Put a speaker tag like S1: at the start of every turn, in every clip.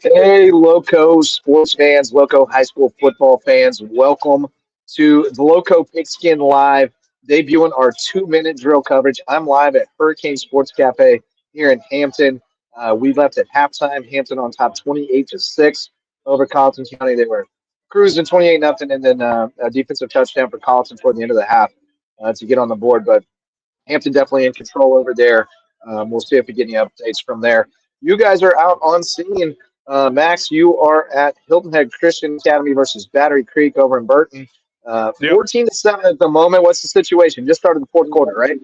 S1: Hey, Lowco sports fans, Lowco high school football fans, welcome to the Lowco Pigskin Live, debuting our 2-minute drill coverage. I'm live at Hurricane Sports Cafe here in Hampton. We left at halftime. Hampton on top 28-6 over Colleton County. They were cruising 28-0, and then a defensive touchdown for Colleton toward the end of the half to get on the board. But Hampton definitely in control over there. We'll see if we get any updates from there. You guys are out on scene. Max, you are at Hilton Head Christian Academy versus Battery Creek over in Burton. 14-7 at the moment. What's the situation? Just started the fourth quarter, right?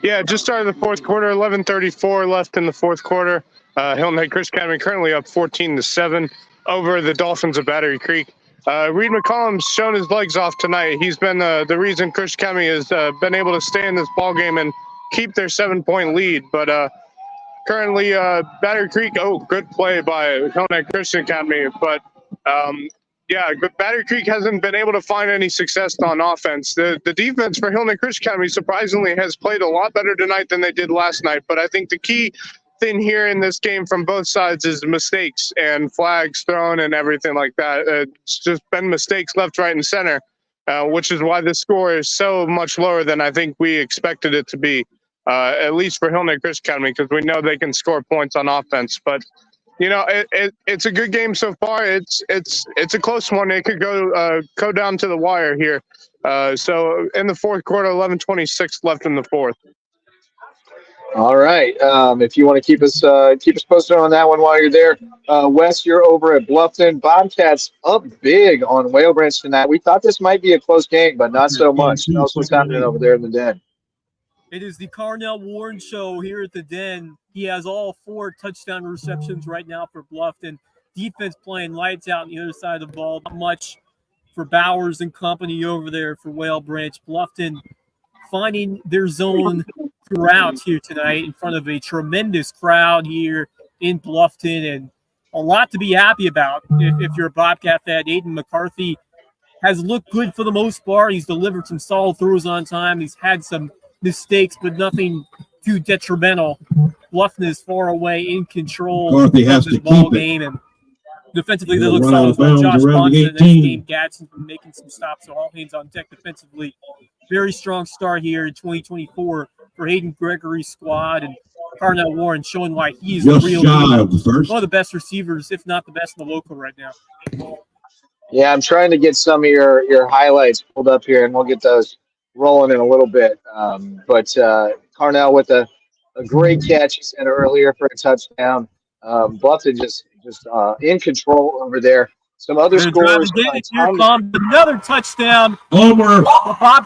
S2: Yeah, just started the fourth quarter. 11:34 left in the fourth quarter. Hilton Head Christian Academy currently up 14-7 over the Dolphins of Battery Creek. Reed McCollum's shown his legs off tonight. He's been the reason Christian Academy has been able to stay in this ball game and keep their 7-point lead. But currently, Battery Creek, good play by Hilton Head Christian Academy. But Battery Creek hasn't been able to find any success on offense. The defense for Hilton Head Christian Academy surprisingly has played a lot better tonight than they did last night. But I think the key thing here in this game from both sides is mistakes and flags thrown and everything like that. It's just been mistakes left, right, and center, which is why the score is so much lower than I think we expected it to be, at least for Hilton Head Christian Academy, because we know they can score points on offense. But you know, it's a good game so far. It's a close one. It could go down to the wire here. So in the fourth quarter, 11:26 left in the fourth.
S1: All right. If you want to keep us posted on that one while you're there, Wes, you're over at Bluffton. Bobcats up big on Whale Branch tonight. We thought this might be a close game, but not so much. Tell us what's happening over there in the den.
S3: It is the Carnell Warren show here at the den. He has all 4 touchdown receptions right now for Bluffton. Defense playing lights out on the other side of the ball. Not much for Bowers and company over there for Whale Branch. Bluffton finding their zone throughout here tonight in front of a tremendous crowd here in Bluffton, and a lot to be happy about if you're a Bobcat fan. Aiden McCarthy has looked good for the most part. He's delivered some solid throws on time. He's had some mistakes, but nothing too detrimental. Bluffton is far away in control of this ball game, and defensively they look solid as well. Josh Bonson and Dave Gadsden making some stops, so all hands on deck defensively. Very strong start here in 2024 for Hayden Gregory's squad, and Carnell Warren showing why he's the real one of the best receivers, if not the best in the local right now.
S1: Yeah, I'm trying to get some of your highlights pulled up here, and we'll get those rolling in a little bit. But Carnell with a great catch, he said earlier, for a touchdown. Bluffton just in control over there. Some other scores.
S3: Here comes another touchdown.
S4: Omer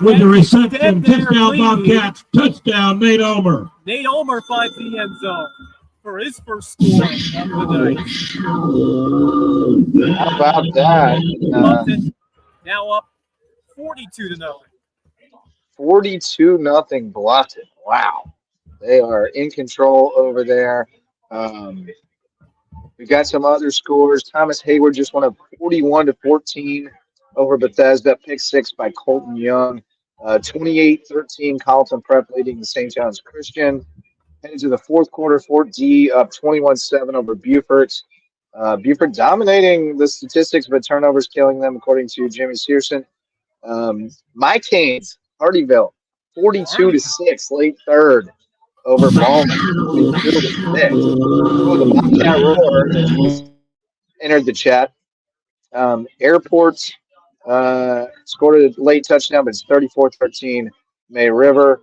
S4: with the reception. Touchdown, Bobcats. Touchdown, Nate Omer.
S3: Nate Omer finds the end zone for his first score of the night.
S1: How about that?
S3: Now up 42-0.
S1: 42-0 Bluffton. Wow. They are in control over there. We've got some other scores. Thomas Hayward just won up 41-14 over Bethesda. Pick 6 by Colton Young. 28-13 Colleton Prep leading the St. John's Christian. Heading to the fourth quarter, Fort D up 21-7 over Beaufort. Beaufort dominating the statistics, but turnovers killing them, according to Jimmy Searson. My Canes, Hardyville, 42-6, late third over Ballman. 42-6. The Bobcat Roar entered the chat. Airport scored a late touchdown, but it's 34-13. May River.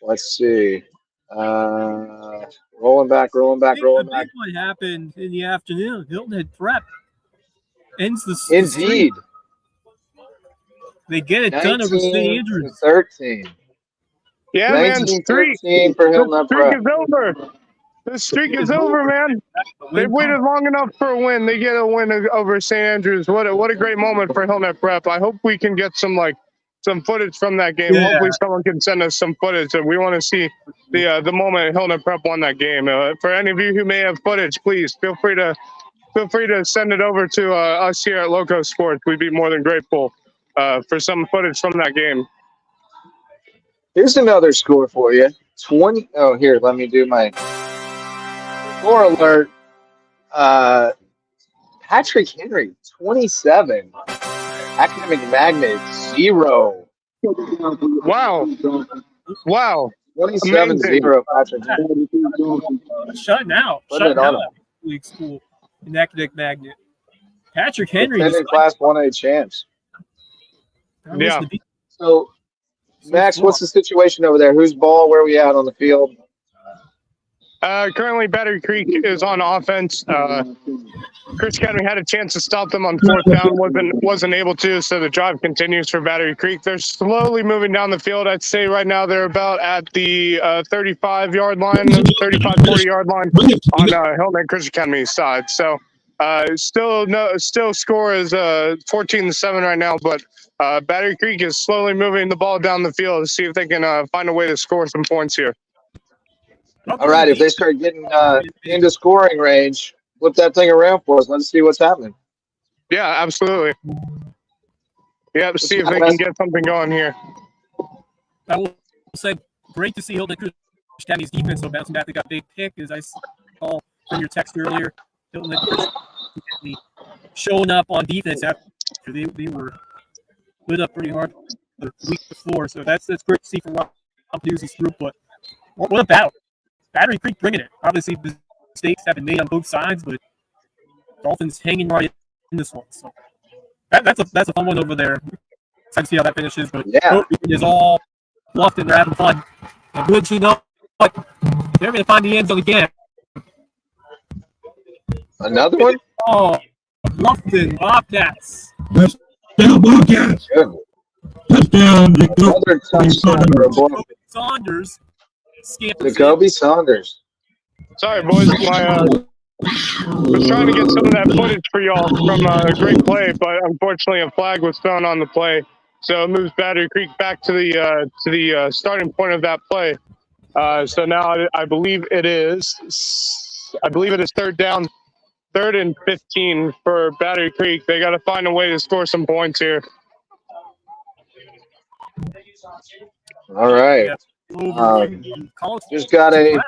S1: Let's see. Rolling back.
S3: What happened in the afternoon? Hilton Head Prep ends the
S1: Indeed.
S3: Streak. They get it done over St. Andrews.
S1: 13.
S2: Yeah, man. The streak
S1: is
S2: over. The streak is over, man. They've waited long enough for a win. They get a win over St. Andrews. What a great moment for Hilton Head Prep. I hope we can get some footage from that game. Yeah. Hopefully someone can send us some footage. We want to see the moment Hilton Head Prep won that game. For any of you who may have footage, please feel free to send it over to us here at Lowco Sports. We'd be more than grateful for some footage from that game.
S1: Here's another score for you. 20. Oh, here, let me do my score alert. Patrick Henry, 27. Academic Magnet, 0.
S2: Wow.
S1: 27
S2: Amazing.
S1: 0 Patrick Henry.
S3: Shutting out
S1: Putting it on him.
S3: league school in academic magnet. Patrick Henry.
S1: Defending Class 1A champs.
S2: Yeah.
S1: So, Max, what's the situation over there? Whose ball? Where are we at on the field?
S2: Currently, Battery Creek is on offense. Chris Academy had a chance to stop them on 4th down, wasn't able to, so the drive continues for Battery Creek. They're slowly moving down the field. I'd say right now they're about at the 35-yard line, 35, 40-yard line on Hilton Chris Academy's side. So still score is 14-7 right now, but Battery Creek is slowly moving the ball down the field to see if they can find a way to score some points here.
S1: All right, if they start getting into scoring range, flip that thing around for us. Let's see what's happening.
S2: Yeah, absolutely. Yeah, see if they can get something going here.
S3: I will say, great to see Hilton Cruz Academy's defense so bouncing back. They got a big pick, as I saw from your text earlier. Hilton Cruz Academy showing up on defense after they were lit up pretty hard the week before. So that's great to see from Rob Duzzi's group. But what a battle. Battery Creek bringing it. Obviously, mistakes have been made on both sides, but Dolphins hanging right in this one. So that's a fun one over there. Excited to see how that finishes. But
S1: yeah,
S3: it is all bluffed and they're having fun. And good to know what they're going to find the end zone again.
S1: Another one?
S3: Oh, Bluffton Bobcats.
S4: Touchdown, Bobcats.
S1: Good.
S4: Touchdown,
S1: Another touchdown for a boy.
S3: Saunders.
S1: Jacoby Saunders.
S2: Sorry, boys. Was trying to get some of that footage for y'all from a great play, but unfortunately a flag was thrown on the play, so it moves Battery Creek back to the starting point of that play. So now I believe it is 3rd down, 3rd and 15 for Battery Creek. They got to find a way to score some points here.
S1: All right. Just got a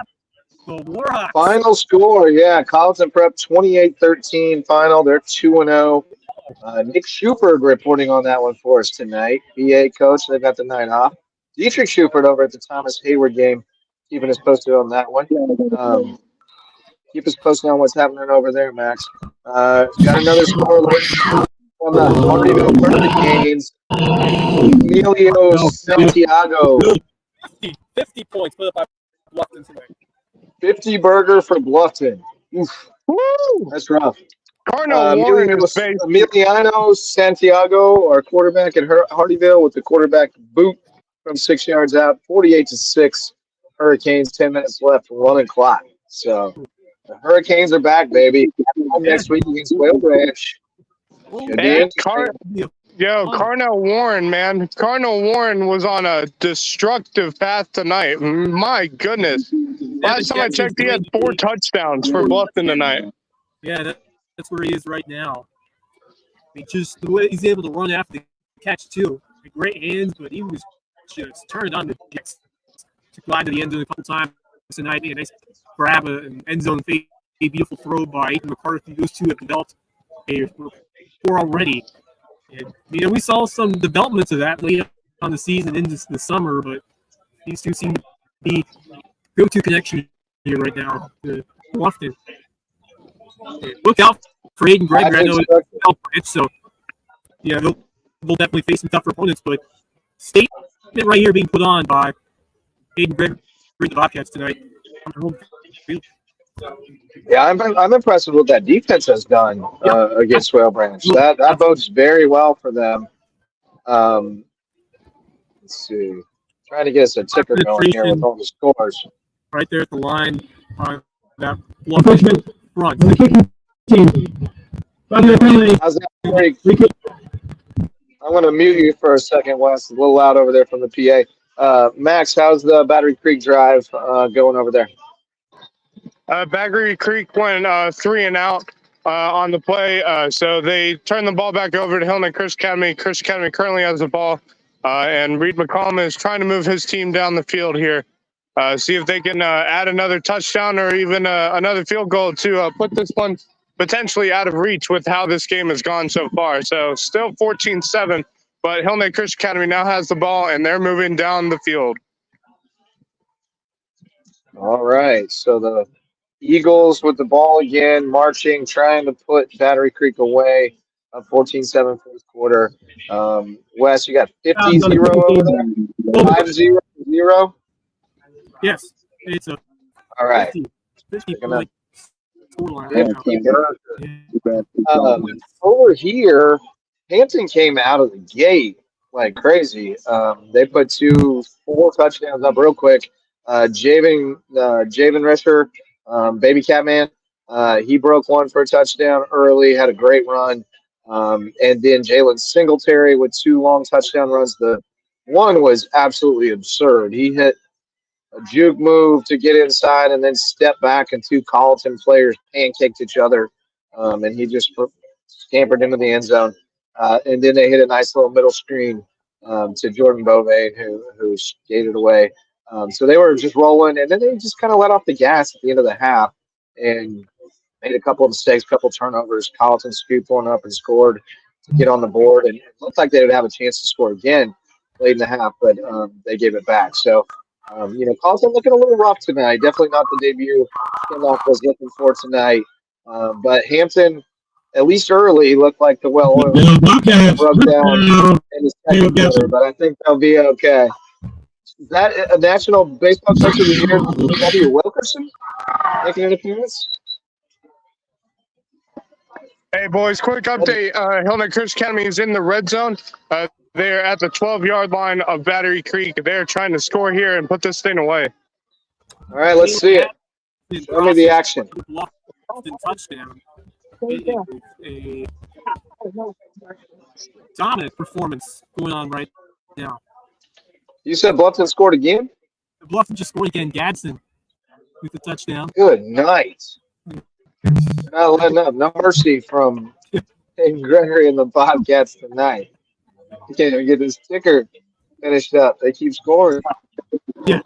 S1: final score. Yeah, Colleton Prep 28-13 final. They're 2-0. Nick Schuford reporting on that one for us tonight. BA coach. They've got the night off. Dietrich Schuford over at the Thomas Hayward game, keeping us posted on that one. Keep us posted on what's happening over there, Max. Got another score on the Hardyville Hurricanes. Emilio Santiago.
S3: 50 points put up by Bluffton tonight.
S1: 50 burger for Bluffton. Oof.
S2: Woo!
S1: That's rough.
S2: Emiliano
S1: Santiago, our quarterback at Hardyville, with the quarterback boot from 6 yards out. 48-6. Hurricanes, 10 minutes left, 1 o'clock. So the Hurricanes are back, baby. Next week against Whale Branch.
S2: Carnell Warren, man. Carnell Warren was on a destructive path tonight. My goodness. Last time I checked, he had 4 touchdowns for Bluffton tonight.
S3: Yeah, that's where he is right now. I mean, just the way he's able to run after the catch, too. Great hands, but he was just turning on the jets to glide to the end zone a couple times tonight. A nice grab, an end zone fake, a beautiful throw by Ethan McCarthy. Those two have developed a rapport already. And, we saw some developments of that late on the season into the summer, but these two seem to be go-to connection here right now to Bluffton. Look out for Aiden Gregory. I know it's so, yeah, they'll definitely face some tougher opponents, but statement right here being put on by Aiden Gregory, the Bobcats tonight.
S1: Yeah, I'm impressed with what that defense has done against Whale Branch. That bodes very well for them. Let's see. Trying to get us a ticker going here with all the scores.
S3: Right there at the line on that Bluffton front.
S1: How's that? I'm going to mute you for a second, Wes. A little loud over there from the PA. Max, how's the Battery Creek drive going over there?
S2: Battery Creek went 3 and out on the play, so they turned the ball back over to Hilton Chris Academy. Chris Academy currently has the ball, and Reed McCollum is trying to move his team down the field here. See if they can add another touchdown or even another field goal to put this one potentially out of reach with how this game has gone so far. So still 14-7, but Hill Neck Christian Academy now has the ball, and they're moving down the field.
S1: All right, so the Eagles with the ball again, marching, trying to put Battery Creek away. Up 14-7 fourth quarter. Wes, you got 50-0 over there? 5-0-0?
S3: Yes, it's a
S1: All right.
S3: 50
S1: Gonna-
S3: point scoreline.
S1: 50 burger.
S3: Yeah.
S1: Over here, Hampton came out of the gate like crazy. They put 4 touchdowns up real quick. Javen Risher, Baby Catman, he broke one for a touchdown early, had a great run. And then Jalen Singletary with 2 long touchdown runs. The one was absolutely absurd. He hit a juke move to get inside and then step back, and 2 Colleton players pancaked each other. And he just scampered into the end zone. And then they hit a nice little middle screen to Jordan Bovee, who skated away. So they were just rolling, and then they just kind of let off the gas at the end of the half and made a couple of mistakes, couple of turnovers. Colleton scooped one up and scored to get on the board, and it looked like they would have a chance to score again late in the half, but they gave it back. So, Colleton looking a little rough tonight. Definitely not the debut Kinloch was looking for tonight. But Hampton, at least early, looked like the well-oiled broke down in the second quarter, but I think they'll be okay. Is that a National Baseball Coach of the Year, W. Wilkerson, making an appearance?
S2: Hey, boys, quick update. Hill Neck Christian Academy is in the red zone. They're at the 12-yard line of Battery Creek. They're trying to score here and put this thing away.
S1: All right, let's see it. Show me the action.
S3: Touchdown. A dominant performance going on right now.
S1: You said Bluffton scored again?
S3: Bluffton just scored again. Gadsden with the touchdown.
S1: Good night. Not letting up. No mercy from Hayden Gregory and the Bobcats tonight. He can't even get his ticker finished up. They keep scoring.
S3: Yeah.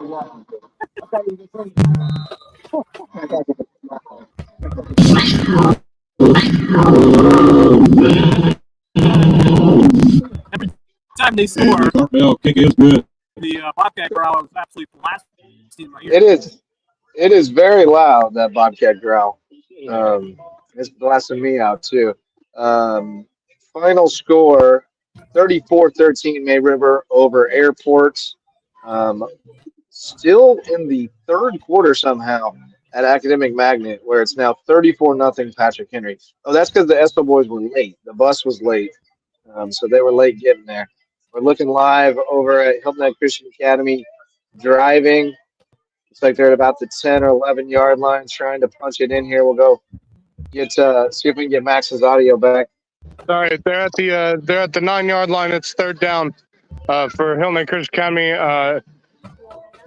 S3: Every time they score,
S4: kick is good.
S3: the Bobcat growl is absolutely blasting in my ear.
S1: It is. It is very loud, that Bobcat growl. It's blasting me out, too. Final score, 34-13 May River over Airport. Still in the third quarter somehow at Academic Magnet, where it's now 34-0 Patrick Henry. Oh, that's because the Espo boys were late. The bus was late, so they were late getting there. We're looking live over at Hill Neck Christian Academy, driving. Looks like they're at about the 10 or 11-yard line, trying to punch it in here. We'll go get see if we can get Max's audio back.
S2: All right, they're at the 9-yard line. It's third down for Hill Neck Christian Academy.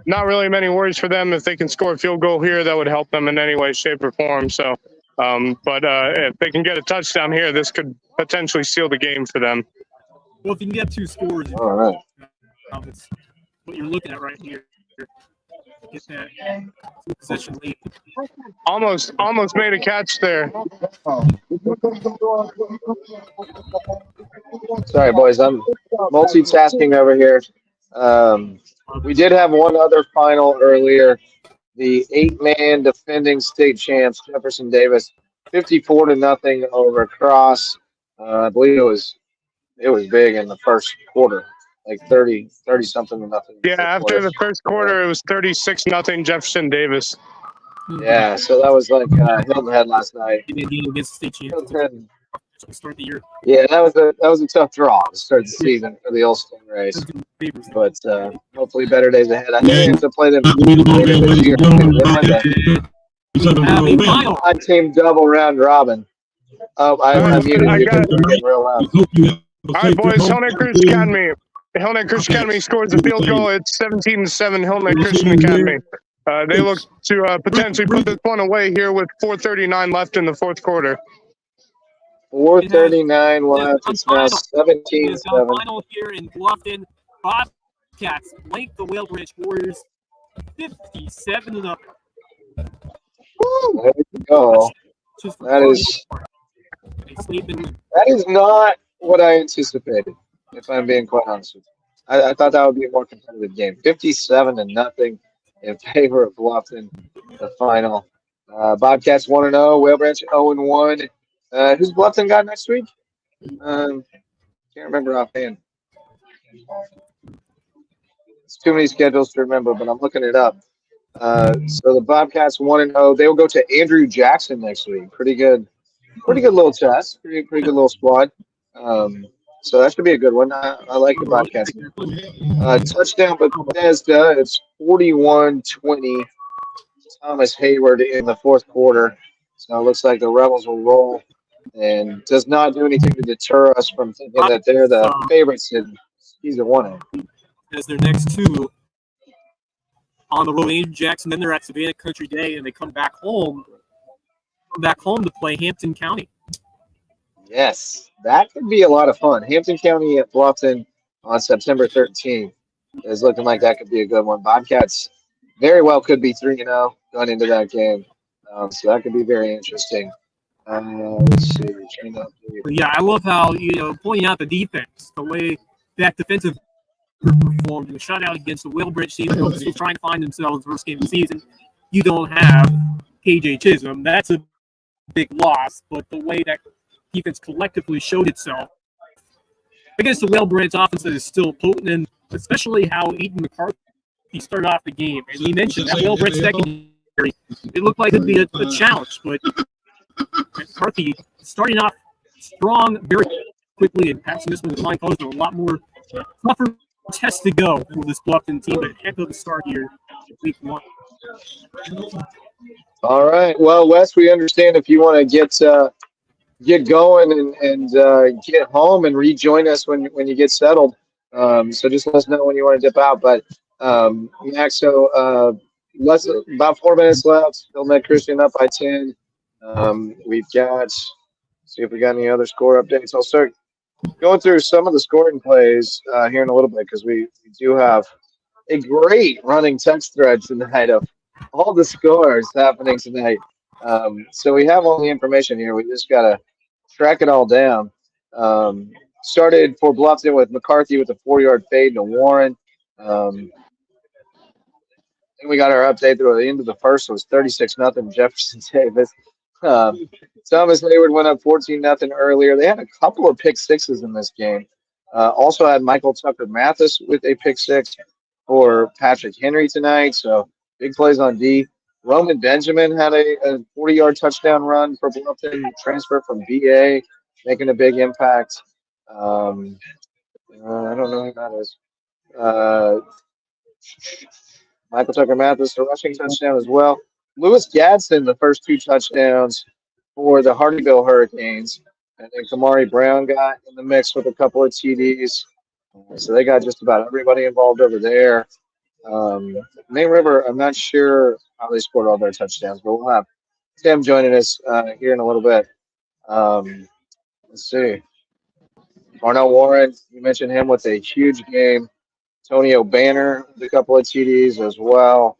S2: Not really many worries for them. If they can score a field goal here, that would help them in any way, shape, or form. So, but if they can get a touchdown here, this could potentially seal the game for them.
S3: Well, if you can get 2 scores,
S1: All right.
S3: It's what you're looking at right here. Get that position lead.
S2: Almost made a catch there.
S1: Sorry, boys. I'm multitasking over here. We did have one other final earlier. The 8-man defending state champs, Jefferson Davis, 54-0 over Cross. I believe it was big in the first quarter, like 30-something to nothing.
S2: Yeah, after the first quarter, it was 36-0 Jefferson Davis.
S1: Yeah, so that was like Hilton Head last night.
S3: Against state champs to start the year.
S1: Yeah, that was a tough draw to start the season for the Olson race. But hopefully better days ahead. I think we have to play them later this year. My team double round robin. Oh, I muted you real loud.
S2: All right, boys, Hill Neck Christian Academy. Hill Neck Christian Academy scores a field goal. It's 17-7 Hill Neck Christian Academy. They look to potentially put this one away here with 4:39 left in the fourth quarter.
S1: 4:39 left. It's now 17-7.
S3: Final here in Bluffton. Bobcats blank the Whale Branch Warriors 57-0.
S1: There you go.
S3: Just for
S1: That is not what I anticipated, if I'm being quite honest with you. I thought that would be a more competitive game. 57-0 in favor of Bluffton, the final. Bobcats 1-0, Whale Branch 0-1. Who's Bluffton got next week? Can't remember offhand. It's too many schedules to remember, but I'm looking it up. So the Bobcats 1-0. They will go to Andrew Jackson next week. Pretty good little test. Pretty good little squad. So that should be a good one. I like the Bobcats. Touchdown Bethesda. It's 41-20. Thomas Hayward in the fourth quarter. So it looks like the Rebels will roll, and does not do anything to deter us from thinking that they're the favorites in season 1.
S3: As their next two on the road, Andrew Jackson, then they're at Savannah Country Day, and they come back home to play Hampton County.
S1: Yes, that could be a lot of fun. Hampton County at Bluffton on September 13th is looking like that could be a good one. Bobcats very well could be 3-0 going into that game. So that could be very interesting. Let's see.
S3: Yeah, I love how, pointing out the defense, the way that defensive group performed in the shutout against the Whale Branch team, still trying to find themselves first game of the season. You don't have KJ Chisholm. That's a big loss, but the way that defense collectively showed itself against the Whale Branch offense that is still potent, and especially how Ethan McCarthy started off the game. And he mentioned that Whale Branch secondary, it looked like it would be a challenge, but McCarthy starting off strong very quickly and passing this one with line posed a lot more tougher test to go for this Bluffton team, but heck of a start here week 1.
S1: All right. Well, Wes, we understand if you want to get going and get home and rejoin us when you get settled. So just let us know when you want to dip out. But Max, so about 4 minutes left. Hillnet Christian up by 10. We've got, see if we got any other score updates. I'll start going through some of the scoring plays here in a little bit, because we do have a great running text thread tonight of all the scores happening tonight. So we have all the information here. We just got to track it all down. Started for Bluffton with McCarthy with a 4-yard fade to Warren. And we got our update through the end of the first. So it was 36-0 Jefferson Davis. Thomas Hayward went up 14-0 earlier. They had a couple of pick sixes in this game. Also had Michael Tucker Mathis with a pick six for Patrick Henry tonight. So big plays on D. Roman Benjamin had a 40-yard touchdown run for Bluffton, transfer from BA, making a big impact. I don't know who that is. Michael Tucker Mathis, a rushing touchdown as well. Lewis Gadsden, the first 2 touchdowns for the Hardyville Hurricanes. And then Kamari Brown got in the mix with a couple of TDs. So they got just about everybody involved over there. Main River, I'm not sure how they scored all their touchdowns, but we'll have Tim joining us here in a little bit. Let's see. Marnell Warren, you mentioned him with a huge game. Antonio Banner with a couple of TDs as well.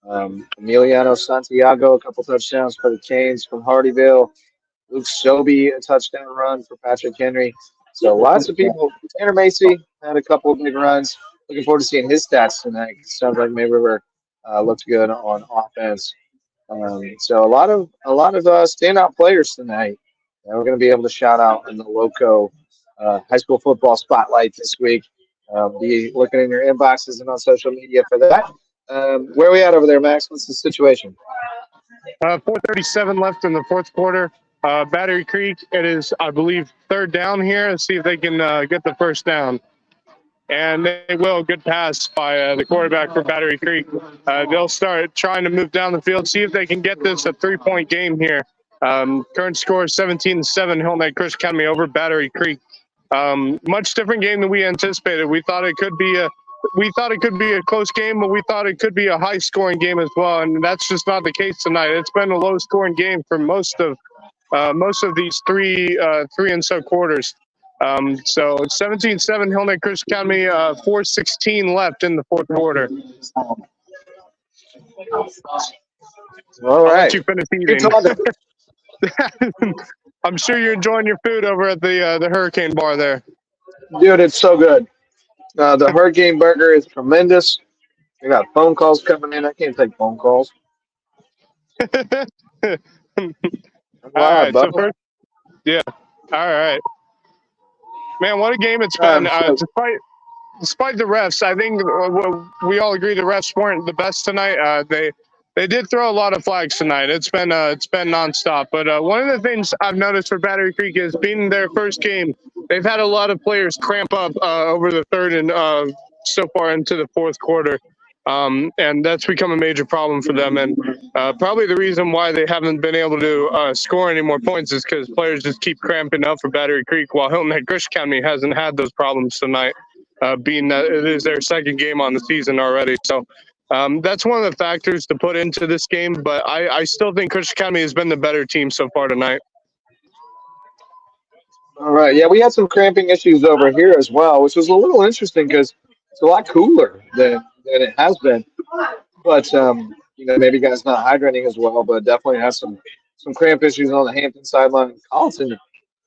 S1: Emiliano Santiago, a couple touchdowns for the Canes from Hardyville. Luke Sobey, a touchdown run for Patrick Henry. So lots of people. Tanner Macy had a couple of big runs. Looking forward to seeing his stats tonight. Sounds like May River looked good on offense. So a lot of standout players tonight that we're going to be able to shout out in the Lowco high school football spotlight this week. Be looking in your inboxes and on social media for that. Where are we at over there, Max? What's the situation?
S2: 4:37 left in the fourth quarter. Battery Creek, it is, I believe, 3rd down here. Let's see if they can get the first down. And they will. Good pass by the quarterback for Battery Creek. They'll start trying to move down the field, see if they can get this a 3-point game here. Current score is 17-7, Hillnet Christian Academy over Battery Creek. Much different game than we anticipated. We thought it could be a close game, but we thought it could be a high-scoring game as well, and that's just not the case tonight. It's been a low-scoring game for most of these three and so quarters. So 17-7, Hillnet Christian Academy, 4:16 left in the fourth quarter.
S1: All right.
S2: I'll let you finish eating. I'm sure you're enjoying your food over at the Hurricane Bar there.
S1: Dude, it's so good. The Hurricane Burger is tremendous. We got phone calls coming in. I can't take phone calls.
S2: All
S1: Wow,
S2: right, so
S1: Bubba.
S2: first, yeah, all right, man, what a game it's been.
S1: So,
S2: Despite the refs, I think we all agree the refs weren't the best tonight. They did throw a lot of flags tonight. It's been nonstop. But one of the things I've noticed for Battery Creek is being their first game, they've had a lot of players cramp up over the third and so far into the fourth quarter. And that's become a major problem for them. And probably the reason why they haven't been able to score any more points is because players just keep cramping up for Battery Creek, while Hilton Head Christian County hasn't had those problems tonight, being that it is their second game on the season already. So that's one of the factors to put into this game. But I still think Christian County has been the better team so far tonight.
S1: all right. Yeah, we had some cramping issues over here as well, which was a little interesting because it's a lot cooler than it has been. But maybe guys not hydrating as well, but definitely has some cramp issues on the Hampton sideline. Carlton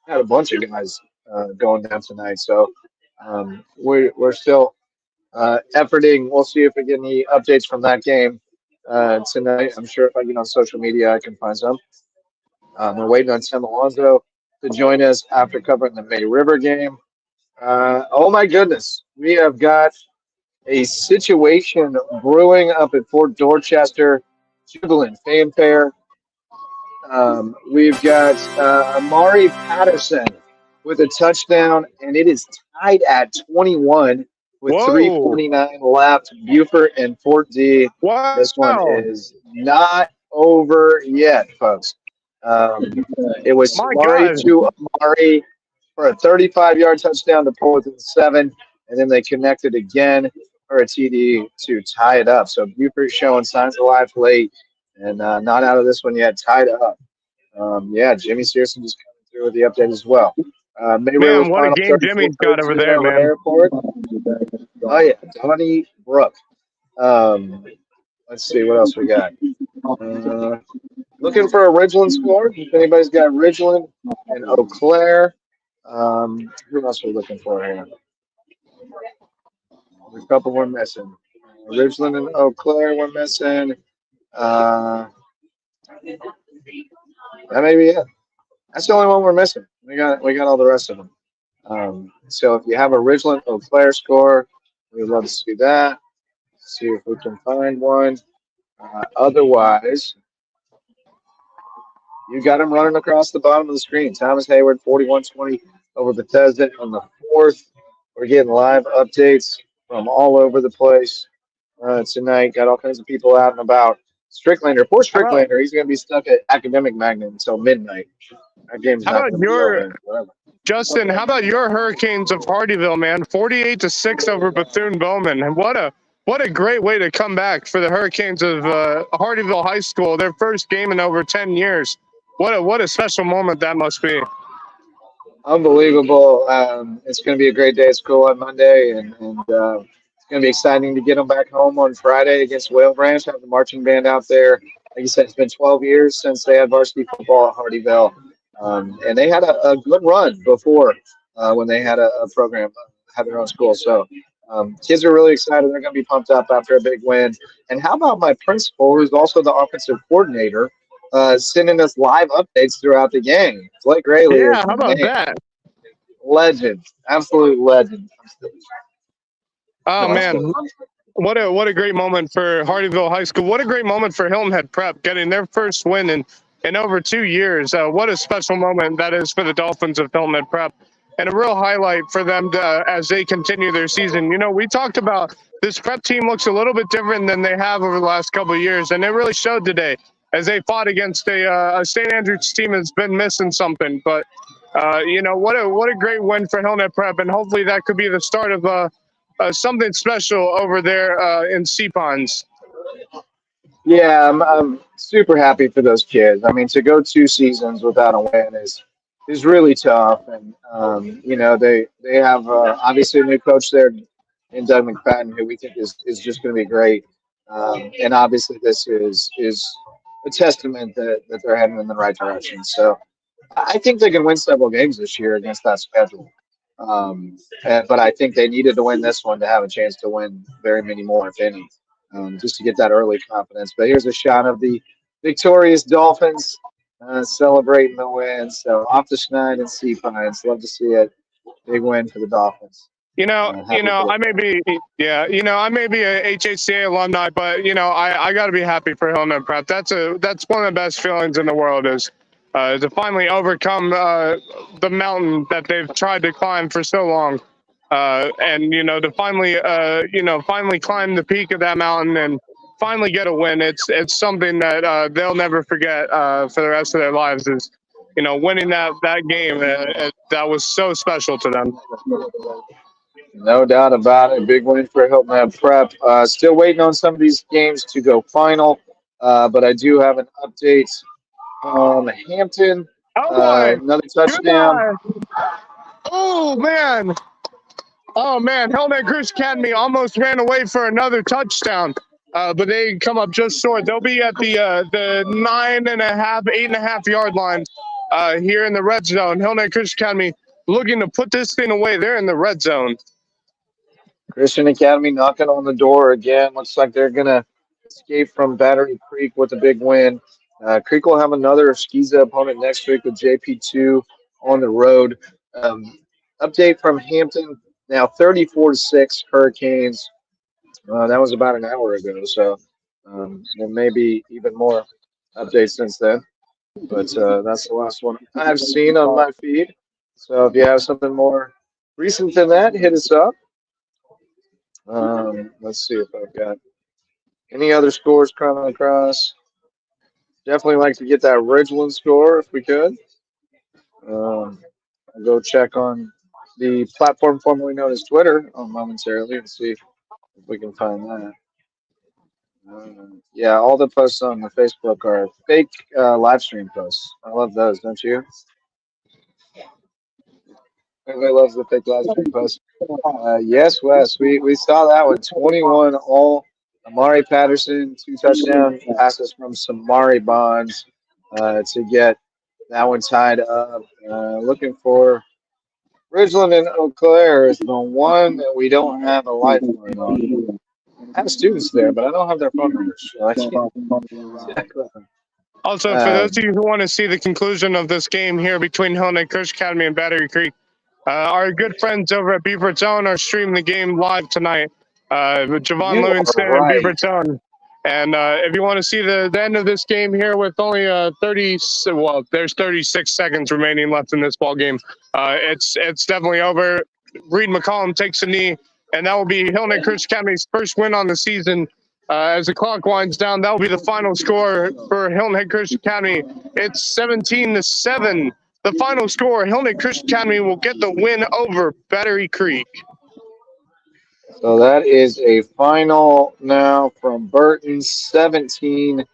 S1: had a bunch of guys going down tonight, so we're still efforting. We'll see if we get any updates from that game tonight. I'm sure if I get on social media, I can find some. We're waiting on Tim Alonso to join us after covering the May River game. Oh my goodness, we have got a situation brewing up at Fort Dorchester, jubilant fanfare. We've got Amari Patterson with a touchdown, and it is tied at 21 with
S2: Whoa.
S1: 3:49 left. Buford and Fort D.
S2: Wow.
S1: This one is not over yet, folks. It was
S2: My
S1: Amari
S2: God.
S1: to Amari for a 35-yard touchdown to pull within 7, and then they connected again for a TD to tie it up. So Buford showing signs of life late, and not out of this one yet, tied up. Jimmy Searson just coming through with the update as well. May River's
S2: Man, what a
S1: final
S2: game Jimmy's got over
S1: 34-13
S2: there,
S1: over
S2: man.
S1: Airport. Oh yeah, Donnie Brook. Let's see what else we got. Looking for a Ridgeland score. If anybody's got Ridgeland and Eau Claire, who else are we looking for here? There's a couple we're missing. Ridgeland and Eau Claire we're missing. That may be it. That's the only one we're missing. We got all the rest of them. So if you have a Ridgeland Eau Claire score, we'd love to see that. See if we can find one. Otherwise, you got them running across the bottom of the screen. Thomas Hayward, 41-20 over Bethesda on the 4th. We're getting live updates from all over the place tonight. Got all kinds of people out and about. Stricklander, poor Stricklander, he's going to be stuck at Academic Magnet until midnight. That game's
S2: How
S1: not
S2: about
S1: going to be over. Whatever.
S2: Justin, how about your Hurricanes of Hardyville, man? 48-6 over Bethune-Bowman. And what a great way to come back for the Hurricanes of Hardyville High School. Their first game in over 10 years. What a special moment that must be.
S1: Unbelievable. It's going to be a great day at school on Monday, and it's going to be exciting to get them back home on Friday against Whale Branch. Have the marching band out there. Like you said, it's been 12 years since they had varsity football at Hardyville. And they had a good run before when they had a program, had their own school. So kids are really excited. They're going to be pumped up after a big win. And how about my principal, who's also the offensive coordinator, sending us live updates throughout the game? Blake Rayleigh.
S2: Yeah, how about that?
S1: Legend. Absolute legend.
S2: Oh, man. What a great moment for Hardyville High School. What a great moment for Hilton Head Prep, getting their first win in over 2 years. What a special moment that is for the Dolphins of Hilton Head Prep, and a real highlight for them as they continue their season. You know, we talked about this prep team looks a little bit different than they have over the last couple of years, and it really showed today as they fought against a St. Andrews team that's been missing something. But, what a great win for Hilton Head Prep, and hopefully that could be the start of something special over there in Sea Ponds.
S1: Yeah, I'm super happy for those kids. I mean, to go 2 seasons without a win is really tough. And, they have obviously a new coach there in Doug McFadden, who we think is just going to be great. And obviously this is a testament that they're heading in the right direction. So I think they can win several games this year against that schedule. But I think they needed to win this one to have a chance to win very many more, if any, just to get that early confidence. But here's a shot of the victorious Dolphins celebrating the win. So off the Schneid and Sea Pines. Love to see it. Big win for the Dolphins.
S2: I may be a HHCA alumni, but I got to be happy for Hillman Prep. That's one of the best feelings in the world is to finally overcome the mountain that they've tried to climb for so long, and to finally climb the peak of that mountain and finally get a win. It's something that they'll never forget for the rest of their lives. Is winning that game that was so special to them.
S1: No doubt about it. Big win for Hilton Prep. Still waiting on some of these games to go final, but I do have an update on Hampton. Another touchdown.
S2: Oh man! Hilton Cruz Academy almost ran away for another touchdown, but they come up just short. They'll be at the 8.5 yard line here in the red zone. Hilton Cruz Academy looking to put this thing away. They're in the red zone.
S1: Christian Academy knocking on the door again. Looks like they're going to escape from Battery Creek with a big win. Creek will have another Skiza opponent next week with JP2 on the road. Update from Hampton, now 34-6 Hurricanes. That was about an hour ago, so there may be even more updates since then. But that's the last one I've seen on my feed. So if you have something more recent than that, hit us up. Let's see if I've got any other scores coming across. Definitely like to get that Ridgeland score if we could. I'll go check on the platform formerly known as Twitter momentarily and see if we can find that. Yeah, all the posts on the Facebook are fake live stream posts. I love those, don't you? Everybody loves the fake live stream posts. Yes, Wes, we saw that one. 21 all. Amari Patterson, 2 touchdown passes from Samari Bonds to get that one tied up. Looking for Ridgeland and Eau Claire is the one that we don't have a lifeline on. I have students there, but I don't have their phone numbers. So I can't.
S2: Also, for those of you who want to see the conclusion of this game here between Hilton Cruz Academy and Battery Creek, our good friends over at Beaver Zone are streaming the game live tonight. With Javon Lewinston and Beaver Zone. And if you want to see the end of this game here with only there's 36 seconds remaining left in this ball game. It's definitely over. Reed McCollum takes a knee, and that will be Hilton Cruz Academy's first win on the season. As the clock winds down, that will be the final score for Hilton Cruz Academy. It's 17-7. The final score, Hilton Cruz Academy will get the win over Battery Creek.
S1: So that is a final now from Burton, 17-7.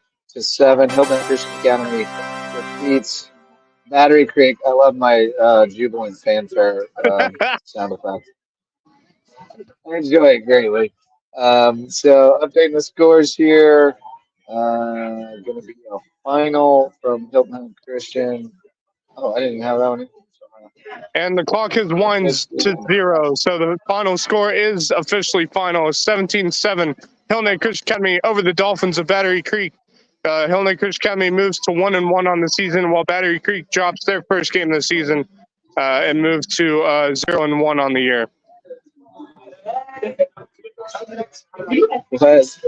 S1: Hilton Christian Academy defeats Battery Creek. I love my jubilant fanfare sound effect. I enjoy it greatly. So updating the scores here. Going to be a final from Hilton Christian. Oh, I didn't have that one.
S2: And the clock has winds to 0, so the final score is officially final. 17-7. Hilton Christian Academy over the Dolphins of Battery Creek. Hilton Christian Academy moves to 1-1 on the season, while Battery Creek drops their first game of the season and moves to 0-1 on the year.
S1: Wes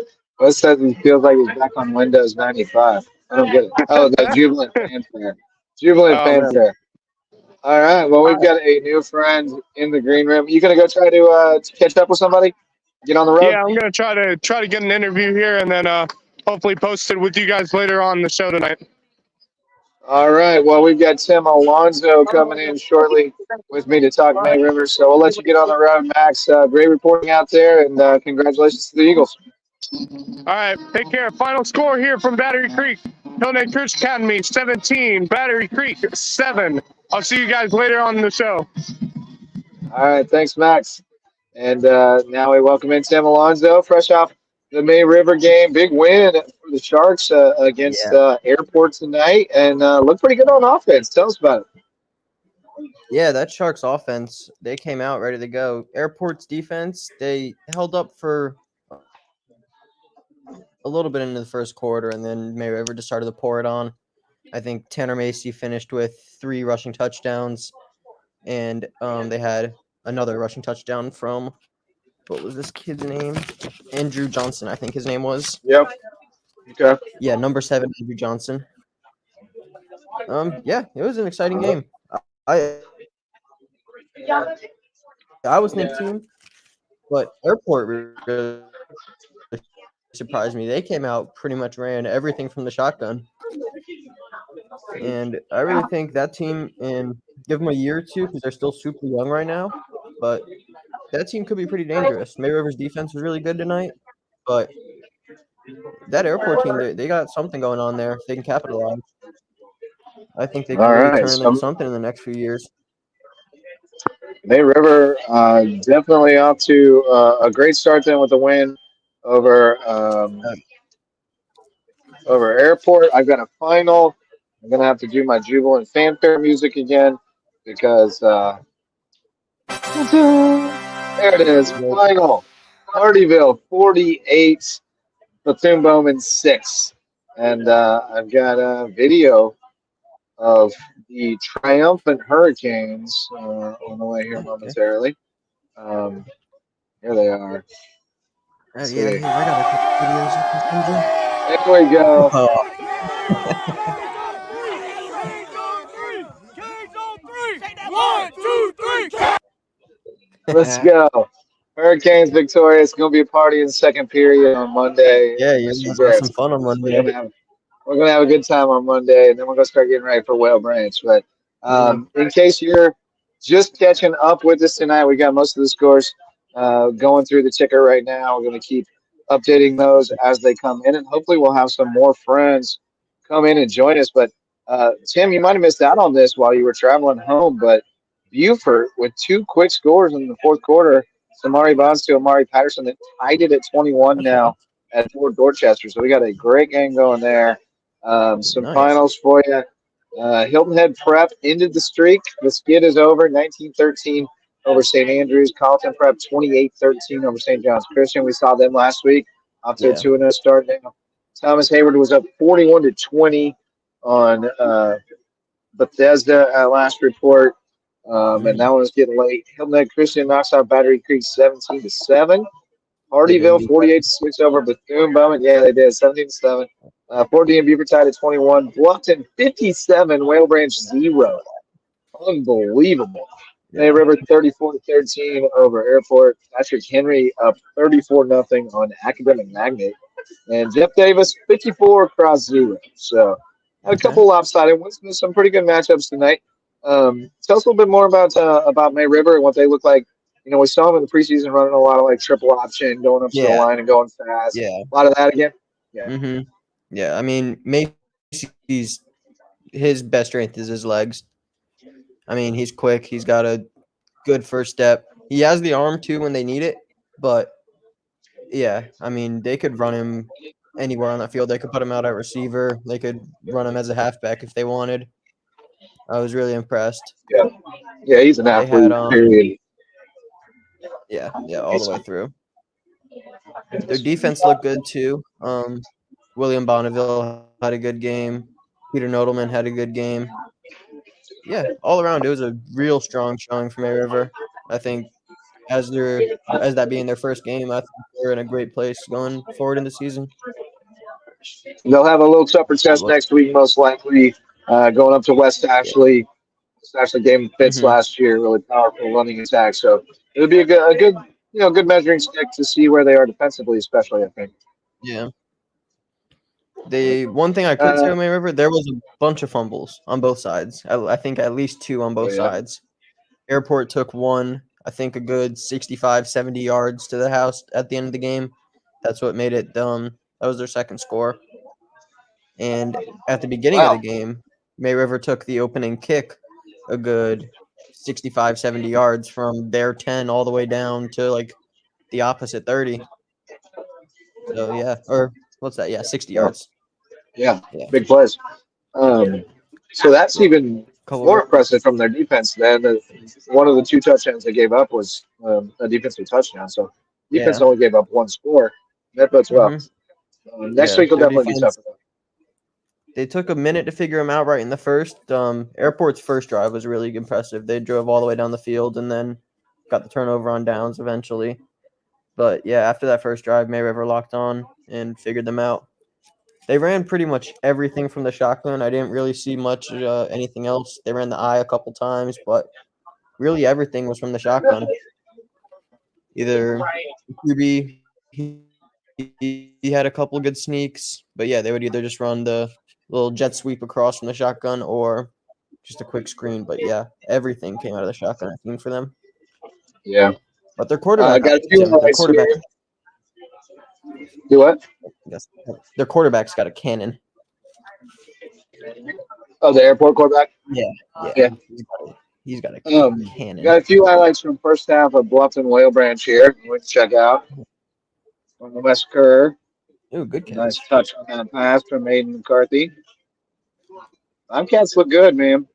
S1: says he feels like he's back on Windows 95. I don't get it. Oh, the jubilant fanfare. Fanfare. All right. Well, we've got a new friend in the green room. You gonna go try to catch up with somebody? Get on the road?
S2: Yeah, I'm gonna try to get an interview here, and then hopefully post it with you guys later on the show tonight.
S1: All right. Well, we've got Tim Alonzo coming in shortly with me to talk May Rivers. So we'll let you get on the road, Max. Great reporting out there, and congratulations to the Eagles.
S2: All right. Take care. Final score here from Battery Creek. Hilton Cruz Academy 17, Battery Creek 7. I'll see you guys later on in the show.
S1: All right. Thanks, Max. And now we welcome in Tim Alonzo, fresh off the May River game. Big win for the Sharks against
S5: Yeah.
S1: Airport tonight and looked pretty good on offense. Tell us about it.
S5: Yeah, that Sharks offense, they came out ready to go. Airport's defense, they held up for a little bit into the first quarter, and then Mayweather just started to pour it on. I think Tanner Macy finished with 3 rushing touchdowns, and they had another rushing touchdown from, what was this kid's name? Andrew Johnson, I think his name was.
S1: Yep. Okay.
S5: Yeah, number 7, Andrew Johnson. Yeah, it was an exciting game. I was in the team, but Airport really surprised me. They came out, pretty much ran everything from the shotgun. And I really think that team, and give them a year or two because they're still super young right now, but that team could be pretty dangerous. May River's defense was really good tonight, but that Airport team, they got something going on there. If they can capitalize, I think they could
S1: All
S5: really
S1: right.
S5: turn into something in the next few years.
S1: May River definitely off to a great start then with a win over over Airport. I've got a final. I'm gonna have to do my jubilant fanfare music again because there it is. Final. Hardyville 48, Bethune Bowman 6, and I've got a video of the triumphant Hurricanes on the way here momentarily. Here they are. Let's
S5: Yeah,
S1: see.
S5: here, I got a couple videos I can send you.
S1: There we go.
S5: Oh,
S1: Let's go. Hurricanes victorious. Going to be a party in the second period on Monday.
S5: yeah, you're
S1: Mr.
S5: gonna have
S1: Jarrett.
S5: some fun on
S1: We're
S5: Monday.
S1: gonna have a good time on Monday, and then we're gonna start getting ready for Whale Branch. But in case you're just catching up with us tonight, we got most of the scores going through the ticker right now. We're gonna keep updating those as they come in, and hopefully we'll have some more friends come in and join us. But Tim, you might have missed out on this while you were traveling home, but Beaufort with 2 quick scores in the fourth quarter. Samari Bonds to Amari Patterson that tied it at 21 now at Fort Dorchester. So we got a great game going there. Some
S5: Nice.
S1: finals for you. Hilton Head Prep ended the streak. The skid is over, 19-13 over St. Andrews. Carleton Prep 28-13 over St. John's Christian. We saw them last week. Off to a 2-0 start now. Thomas Hayward was up 41-20 on Bethesda at last report. And that one was getting late. Hilton Head Christian knocks out Battery Creek 17-7. Hardyville 48-6 over Bethune Bowman. Yeah, they did 17-7. 14 Beaufort tied at 21. Bluffton 57. Whale Branch 0. Unbelievable. May River 34-13 over Airport. Patrick Henry up 34-0 on Academic Magnet. And Jeff Davis 54 across 0. So had a couple lopsided ones. Some pretty good matchups tonight. Tell us a little bit more about May River and what they look like. You know, we saw them in the preseason running a lot of like triple option, going up to the line and going fast.
S5: Yeah.
S1: A lot of that again. Yeah.
S5: Mm-hmm. Yeah, I mean, Macy's, his best strength is his legs. I mean, he's quick. He's got a good first step. He has the arm, too, when they need it. But, yeah, I mean, they could run him anywhere on that field. They could put him out at receiver. They could run him as a halfback if they wanted. I was really impressed.
S1: Yeah, he's an athlete, period.
S5: Yeah, all the way through. Their defense looked good, too. William Bonneville had a good game. Peter Nodelman had a good game. Yeah, all around, it was a real strong showing from May River. I think as that being their first game, I think they're in a great place going forward in the season.
S1: They'll have a little tougher test next week, most likely, going up to West Ashley. West Ashley gave them fits last year, really powerful running attack. So it'll be a good measuring stick to see where they are defensively, especially, I think.
S5: Yeah. The one thing I could say about May River, there was a bunch of fumbles on both sides. I think at least 2 on both sides. Airport took one, I think a good 65, 70 yards to the house at the end of the game. That's what made it that was their second score. And at the beginning of the game, May River took the opening kick a good 65, 70 yards from their 10 all the way down to like the opposite 30. So yeah, or What's that? Yeah, 60
S1: Yeah.
S5: yards.
S1: Yeah,
S5: Yeah.
S1: big plays. So that's even
S5: Couple
S1: more
S5: of-
S1: impressive from their defense. Then one of the 2 touchdowns they gave up was a defensive touchdown. So defense
S5: Yeah.
S1: only gave up 1 score. That bodes well.
S5: Mhm.
S1: Next
S5: Yeah,
S1: week will
S5: their
S1: definitely be
S5: defense.
S1: tougher.
S5: They took a minute to figure him out right in the first. Airport's first drive was really impressive. They drove all the way down the field and then got the turnover on downs eventually. But yeah, after that first drive, May River locked on and figured them out. They ran pretty much everything from the shotgun. I didn't really see much anything else. They ran the eye a couple times, but really everything was from the shotgun. Either QB, he had a couple good sneaks, but yeah, they would either just run the little jet sweep across from the shotgun or just a quick screen. But yeah, everything came out of the shotgun, I think, for them.
S1: Yeah.
S5: But their quarterback,
S1: Got a few
S5: Tim, their
S1: highlights
S5: quarterback,
S1: here. Do what?
S5: yes, their quarterback's got a cannon.
S1: Oh, the airport quarterback?
S5: Yeah,
S1: Yeah.
S5: he's got a cannon.
S1: Got a few highlights from first half of Bluffton Whale Branch here. We can check out from Wes Kerr.
S5: Ooh, good catch.
S1: Nice touch on that pass from Aiden McCarthy. Cats look good, man.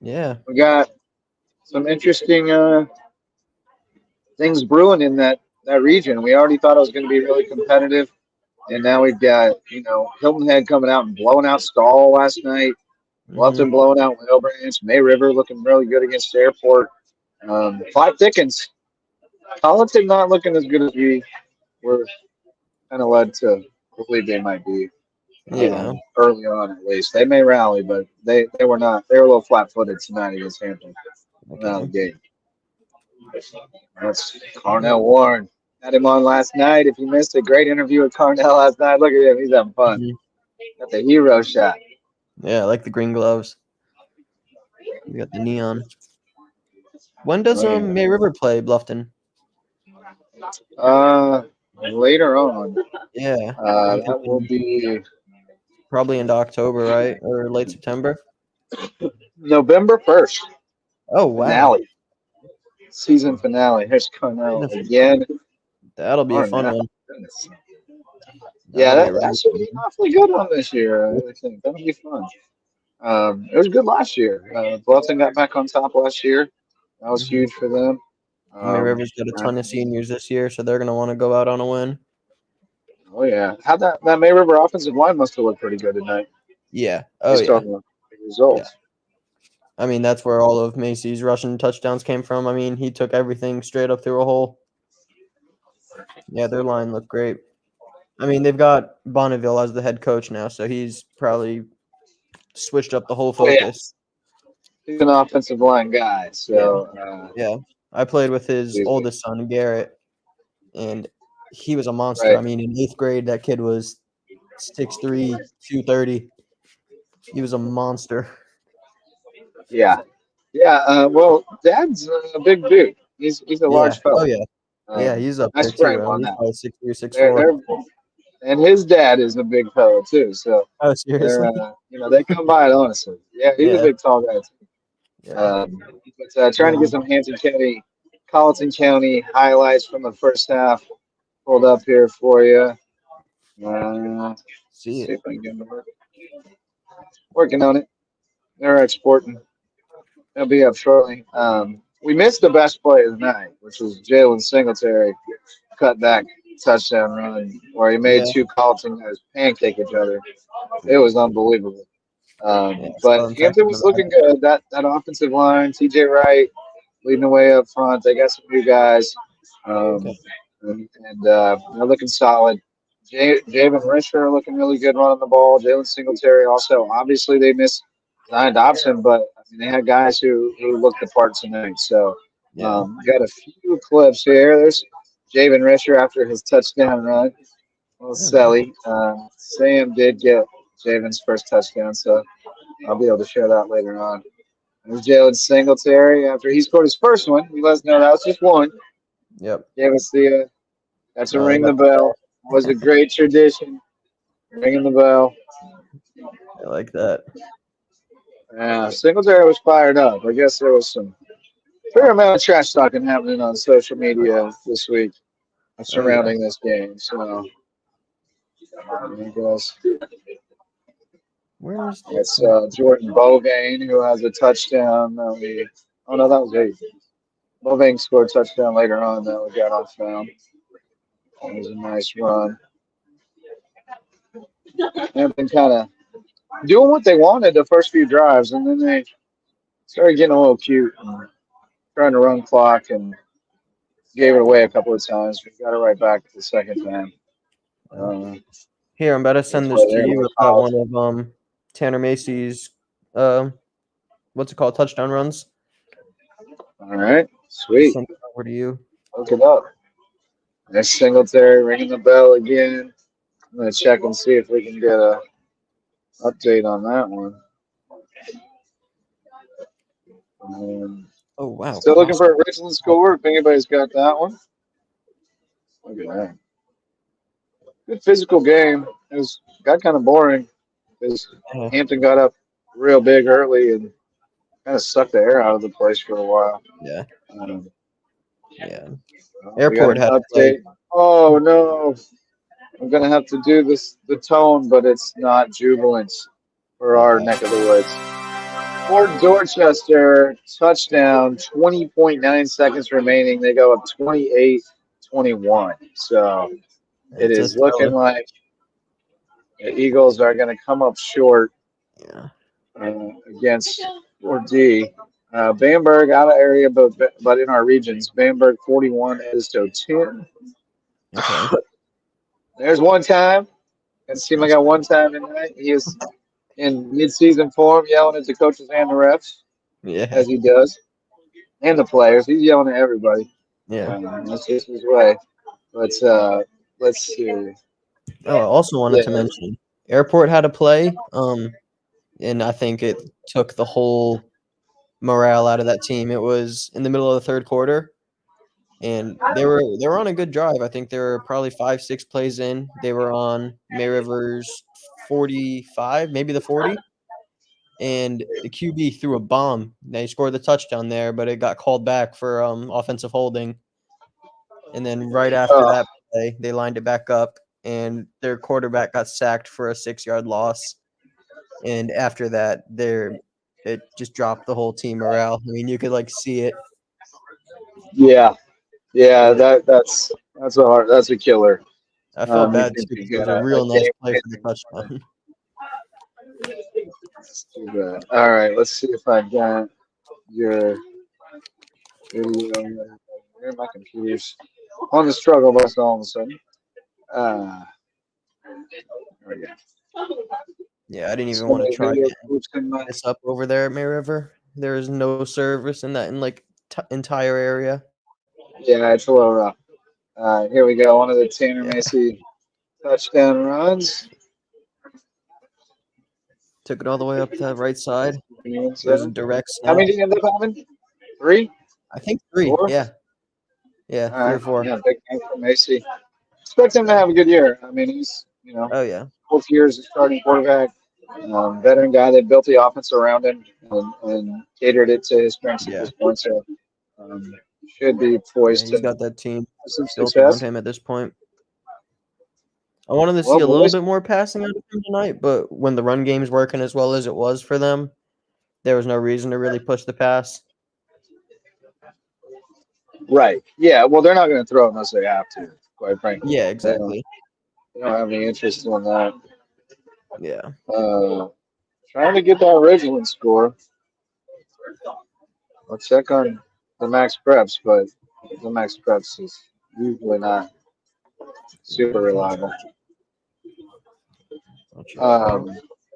S5: Yeah,
S1: We got some interesting things brewing in that region. We already thought it was going to be really competitive, and now we've got Hilton Head coming out and blowing out Stall last night. Bluffton blowing out Whale Branch. May River looking really good against Airport. Five Thickens. Colleton not looking as good as we were kind of led to believe they might be.
S5: yeah.
S1: Early on at least. They may rally, but they were not. They were a little flat-footed tonight against Hampton. Out of the game. That's Carnell Warren. Had him on last night. If you missed a great interview with Carnell last night, look at him. He's having fun. Got the hero shot.
S5: Yeah, I like the green gloves. You got the neon. When does May River play Bluffton?
S1: Later on.
S5: Yeah.
S1: That will be
S5: Probably into October, right? Or late September?
S1: November 1st.
S5: Oh, wow.
S1: Finale. Season finale. Here's Carnell again.
S5: That'll be a fun one.
S1: Yeah, that should be an awfully good one this year. I think that'll be fun. It was good last year. Bluffton got back on top last year. That was huge for them.
S5: May River's got a ton of seniors this year, so they're going to want to go out on a win.
S1: Oh, yeah. How that May River offensive line must have looked pretty good tonight.
S5: Yeah. Oh,
S1: based on the results.
S5: Yeah. I mean, that's where all of Macy's rushing touchdowns came from. I mean, he took everything straight up through a hole. Yeah, their line looked great. I mean, they've got Bonneville as the head coach now, so he's probably switched up the whole focus.
S1: He's an offensive line guy, so
S5: yeah. I played with his oldest son, Jarrett, and he was a monster.
S1: Right.
S5: I mean, in 8th grade, that kid was 6'3", 230. He was a monster.
S1: Yeah. Well, Dad's a big dude. He's a large fellow.
S5: Oh yeah. Yeah, he's up there too.
S1: On
S5: he's
S1: that.
S5: probably 6'3", 6'4".
S1: And his dad is a big fellow too. So
S5: seriously?
S1: they come by it honestly. Yeah, he's a big tall guy too.
S5: Yeah.
S1: But trying to get some Colleton County highlights from the first half pulled up here for you. See if I can get them to work. Working on it. They're exporting. They'll be up shortly. We missed the best play of the night, which was Jalen Singletary cutback touchdown run where he made 2 Colleton guys pancake each other. It was unbelievable. But Hampton was looking good. That offensive line, TJ Wright leading the way up front. They got some new guys. And they're looking solid. Javen Risher looking really good running the ball. Jalen Singletary also. Obviously, they missed Zion Dobson, but they had guys who looked the part tonight. So got a few clips here. There's Javen Risher after his touchdown run. Well, Selly. Sam did get Javen's first touchdown, so I'll be able to share that later on. There's Jalen Singletary after he scored his first one. He let us know that was just one.
S5: Yep.
S1: Gave us the that's a ring the bell. Was a great tradition. Ringing the bell.
S5: I like that.
S1: Yeah, Singletary was fired up. I guess there was some fair amount of trash talking happening on social media this week surrounding this game. So There he goes.
S5: Where's
S1: It's Jordan Bovane who has a touchdown. Oh no, that was 8. Bovane scored a touchdown later on that we got off found. It was a nice run. They've been kind of doing what they wanted the first few drives, and then they started getting a little cute and trying to run clock and gave it away a couple of times. We got it right back the second time.
S5: Here, I'm about to send this to you. I've got one of Tanner Macy's what's it called? Touchdown runs.
S1: All right, sweet.
S5: Send it over to you.
S1: Look it up. There's Singletary ringing the bell again. I'm gonna check and see if we can get a update on that one.
S5: Oh wow!
S1: Still looking for a Richland score. If anybody's got that one, look at that. Good physical game. It got kind of boring because Hampton got up real big early and kind of sucked the air out of the place for a while.
S5: Yeah.
S1: Yeah.
S5: Airport had
S1: an update. Oh no! I'm gonna have to do the tone, but it's not jubilant for our neck of the woods. Fort Dorchester touchdown. 20.9 seconds remaining. They go up 28-21. So it is looking like the Eagles are going to come up short against Fort D. Bamberg out of area, but in our regions. Bamberg 41, Edisto 10.
S5: Okay.
S1: There's one time. It seemed like I got one time tonight. He is in mid-season form, yelling at the coaches and the refs, as he does, and the players. He's yelling at everybody.
S5: Yeah,
S1: that's just his way. But let's see.
S5: Oh, I also wanted to mention Airport had a play, and I think it took the whole morale out of that team. It was in the middle of the third quarter, and they were on a good drive. I think they were probably 5-6 plays in. They were on May River's 45, maybe the 40, and the QB threw a bomb. They scored the touchdown there, but it got called back for offensive holding. And then right after that play, they lined it back up, and their quarterback got sacked for a 6-yard loss. And after that, it just dropped the whole team morale. I mean, you could see it.
S1: Yeah, that's a killer.
S5: I felt bad too because it was a real nice play for the touchdown.
S1: Too bad. All right, let's see if I got your video. Where are my computers? On the struggle bus all of a sudden. There we go.
S5: Yeah, I didn't even want to try this up over there at May River. There is no service in that entire area.
S1: Yeah, it's a little rough. Here we go. One of the Tanner Macy touchdown runs.
S5: Took it all the way up to the right side. There's a direct snap.
S1: How many did you end up having? 3?
S5: I think 3. 4? Yeah. Yeah, 3 or 4.
S1: Yeah, big game for Macy. Expect him to have a good year. I mean, he's,
S5: oh yeah,
S1: 4 years as starting quarterback, veteran guy that built the offense around him and catered it to his strengths at this point. So should be poised
S5: he's got that team
S1: some
S5: built around him at this point. I wanted to see a little bit more passing out of him tonight, but when the run game's working as well as it was for them, there was no reason to really push the pass.
S1: Right. Yeah. Well, they're not going to throw unless they have to, quite frankly.
S5: Yeah, exactly.
S1: They don't have any interest in that.
S5: Yeah.
S1: Trying to get that original score. I'll check on the Max Preps, but the Max Preps is usually not super reliable.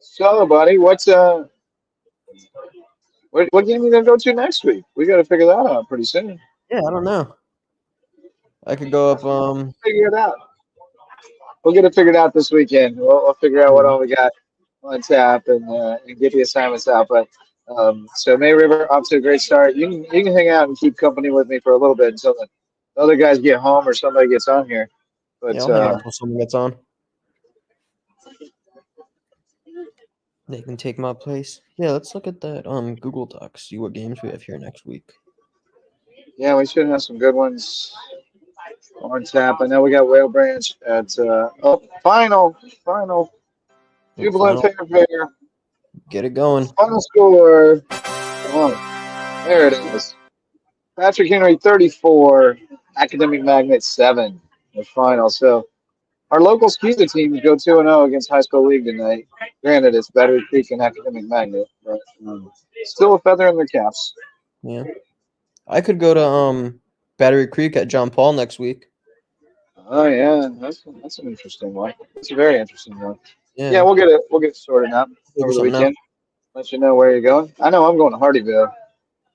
S1: So, buddy, what game are you gonna go to next week? We got to figure that out pretty soon.
S5: Yeah, I don't know. I could go up.
S1: Figure it out. We'll get it figured out this weekend. We'll figure out what all we got on tap and get the assignments out. But so May River off to a great start. You can hang out and keep company with me for a little bit until the other guys get home or somebody gets on here. But
S5: I'll hang out until someone gets on. They can take my place. Yeah, let's look at that Google Docs. See what games we have here next week.
S1: Yeah, we should have some good ones. on tap. I know we got Whale Branch at final Jubilant
S5: Final.
S1: Fair.
S5: Get it going.
S1: Final score. Come on. There it is. Patrick Henry 34, Academic Magnet 7. The final. So our local SCUSA teams go 2-0 against High School League tonight. Granted, it's Battery Creek and Academic Magnet, but still a feather in their caps.
S5: Yeah. I could go to Battery Creek at John Paul next week.
S1: Oh yeah, that's an interesting one. It's a very interesting one.
S5: Yeah.
S1: Yeah, we'll get it sorted out over the weekend. Let you know where you're going. I know I'm going to Hardyville.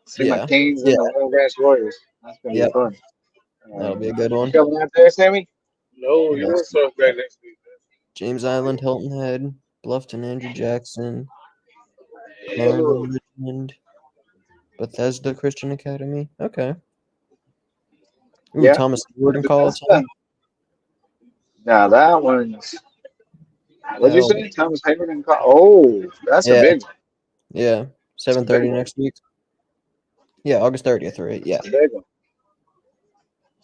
S1: See my Canes and the Whale Branch Warriors. That's gonna be fun.
S5: That'll be a good one.
S1: You coming out there, Sammy?
S6: No, you're so great next week.
S5: James Island, Hilton Head, Bluffton, Andrew Jackson, Clarendon, Richmond, Bethesda Christian Academy. Okay. Ooh,
S1: Yeah.
S5: Thomas Hayward in college.
S1: Now that one's. What'd you say? Thomas Hayward in college. Oh, that's a big one.
S5: Yeah. 7:30 next week. Yeah, August 30th, right? Yeah.
S1: Big one.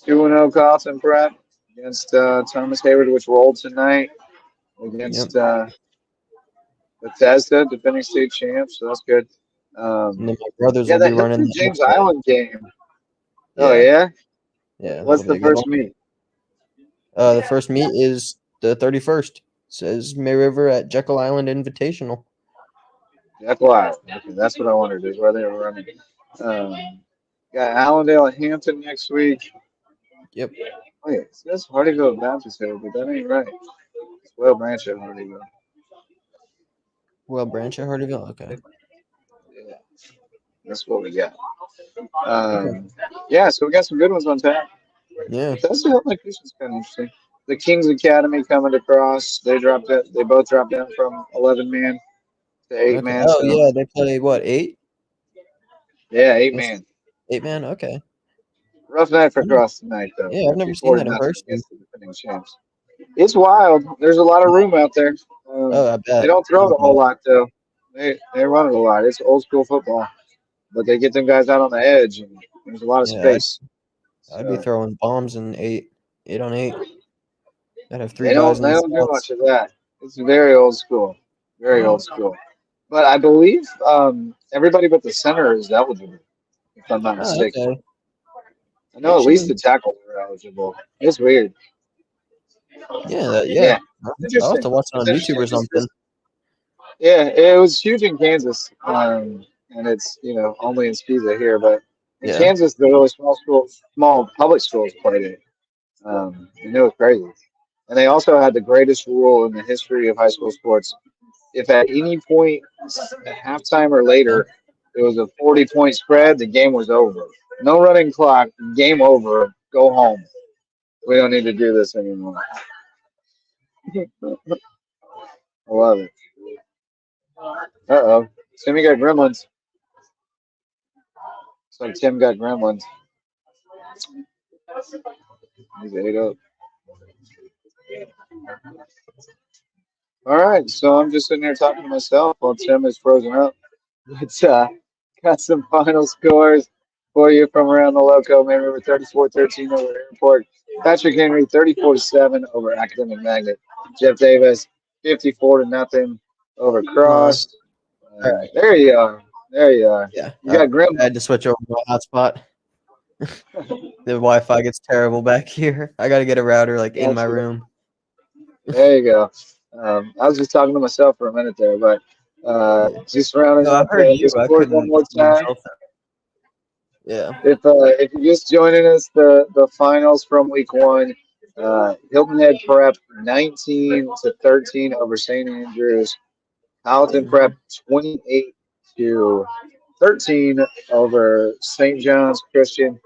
S1: 2-0 Carlton Prep against Thomas Hayward, which rolled tonight against Bethesda, defending state champs. So that's good.
S5: And then my brothers
S1: yeah,
S5: will be
S1: that
S5: running the
S1: James Island game. Oh
S5: Yeah.
S1: yeah.
S5: Yeah.
S1: What's the first meet?
S5: The first meet is the 31st. It says May River at Jekyll Island Invitational.
S1: Jekyll Island. Okay, that's what I wondered is where they were running. Got Allendale at Hampton next week.
S5: Yep.
S1: Wait, it says Hardyville Baptist here, but that ain't right. It's Whale Branch at Hardyville.
S5: Well, Branch at Hardyville. Okay.
S1: Yeah, that's what we got. Yeah, so we got some good ones on tap.
S5: Yeah.
S1: That's the Hilton Christian's kind of interesting. The Kings Academy coming across. They both dropped down from 11-man to 8-man.
S5: Oh,
S1: so.
S5: yeah. They play, what, 8?
S1: Yeah, 8-man.
S5: 8-man? Okay.
S1: Rough night for cross tonight, though.
S5: Yeah, I've never seen that in person.
S1: Against the defending champs. It's wild. There's a lot of room out there.
S5: I bet.
S1: They don't throw it a whole lot, though. They run it a lot. It's old school football. But they get them guys out on the edge, and there's a lot of space.
S5: I'd be throwing bombs in 8 on 8. I'd have 3
S1: They
S5: guys.
S1: don't do much of that. It's very old school. Very old school. But I believe everybody but the center is eligible, if I'm not mistaken.
S5: Okay.
S1: I know at least the tackles are eligible. It's weird.
S5: Yeah. I'll have to watch it on YouTube or something.
S1: Yeah, it was huge in Kansas, and it's only in SCUSA here, but in Kansas, the really small public schools played it. And it was crazy. And they also had the greatest rule in the history of high school sports. If at any point, at halftime or later, it was a 40-point spread, the game was over. No running clock, game over, go home. We don't need to do this anymore. I love it. Uh-oh. Timmy got gremlins. It's like Tim got gremlins. He's 8-up. All right, so I'm just sitting here talking to myself while Tim is frozen up. But got some final scores for you from around the Lowco. May River 34-13 over Airport. Patrick Henry 34-7 over Academic Magnet. Jeff Davis 54-0 over Cross.
S5: All right.
S1: There you are.
S5: Yeah.
S1: You got Grim.
S5: I had to switch over my hotspot. The Wi-Fi gets terrible back here. I got to get a router in my room.
S1: There you go. I was just talking to myself for a minute there, but just rounding up the Discord one more time.
S5: Yeah.
S1: If you're just joining us, the finals from week 1, Hilton Head Prep 19-13 over St. Andrews. Carlton Prep 28-13 over St. John's Christian.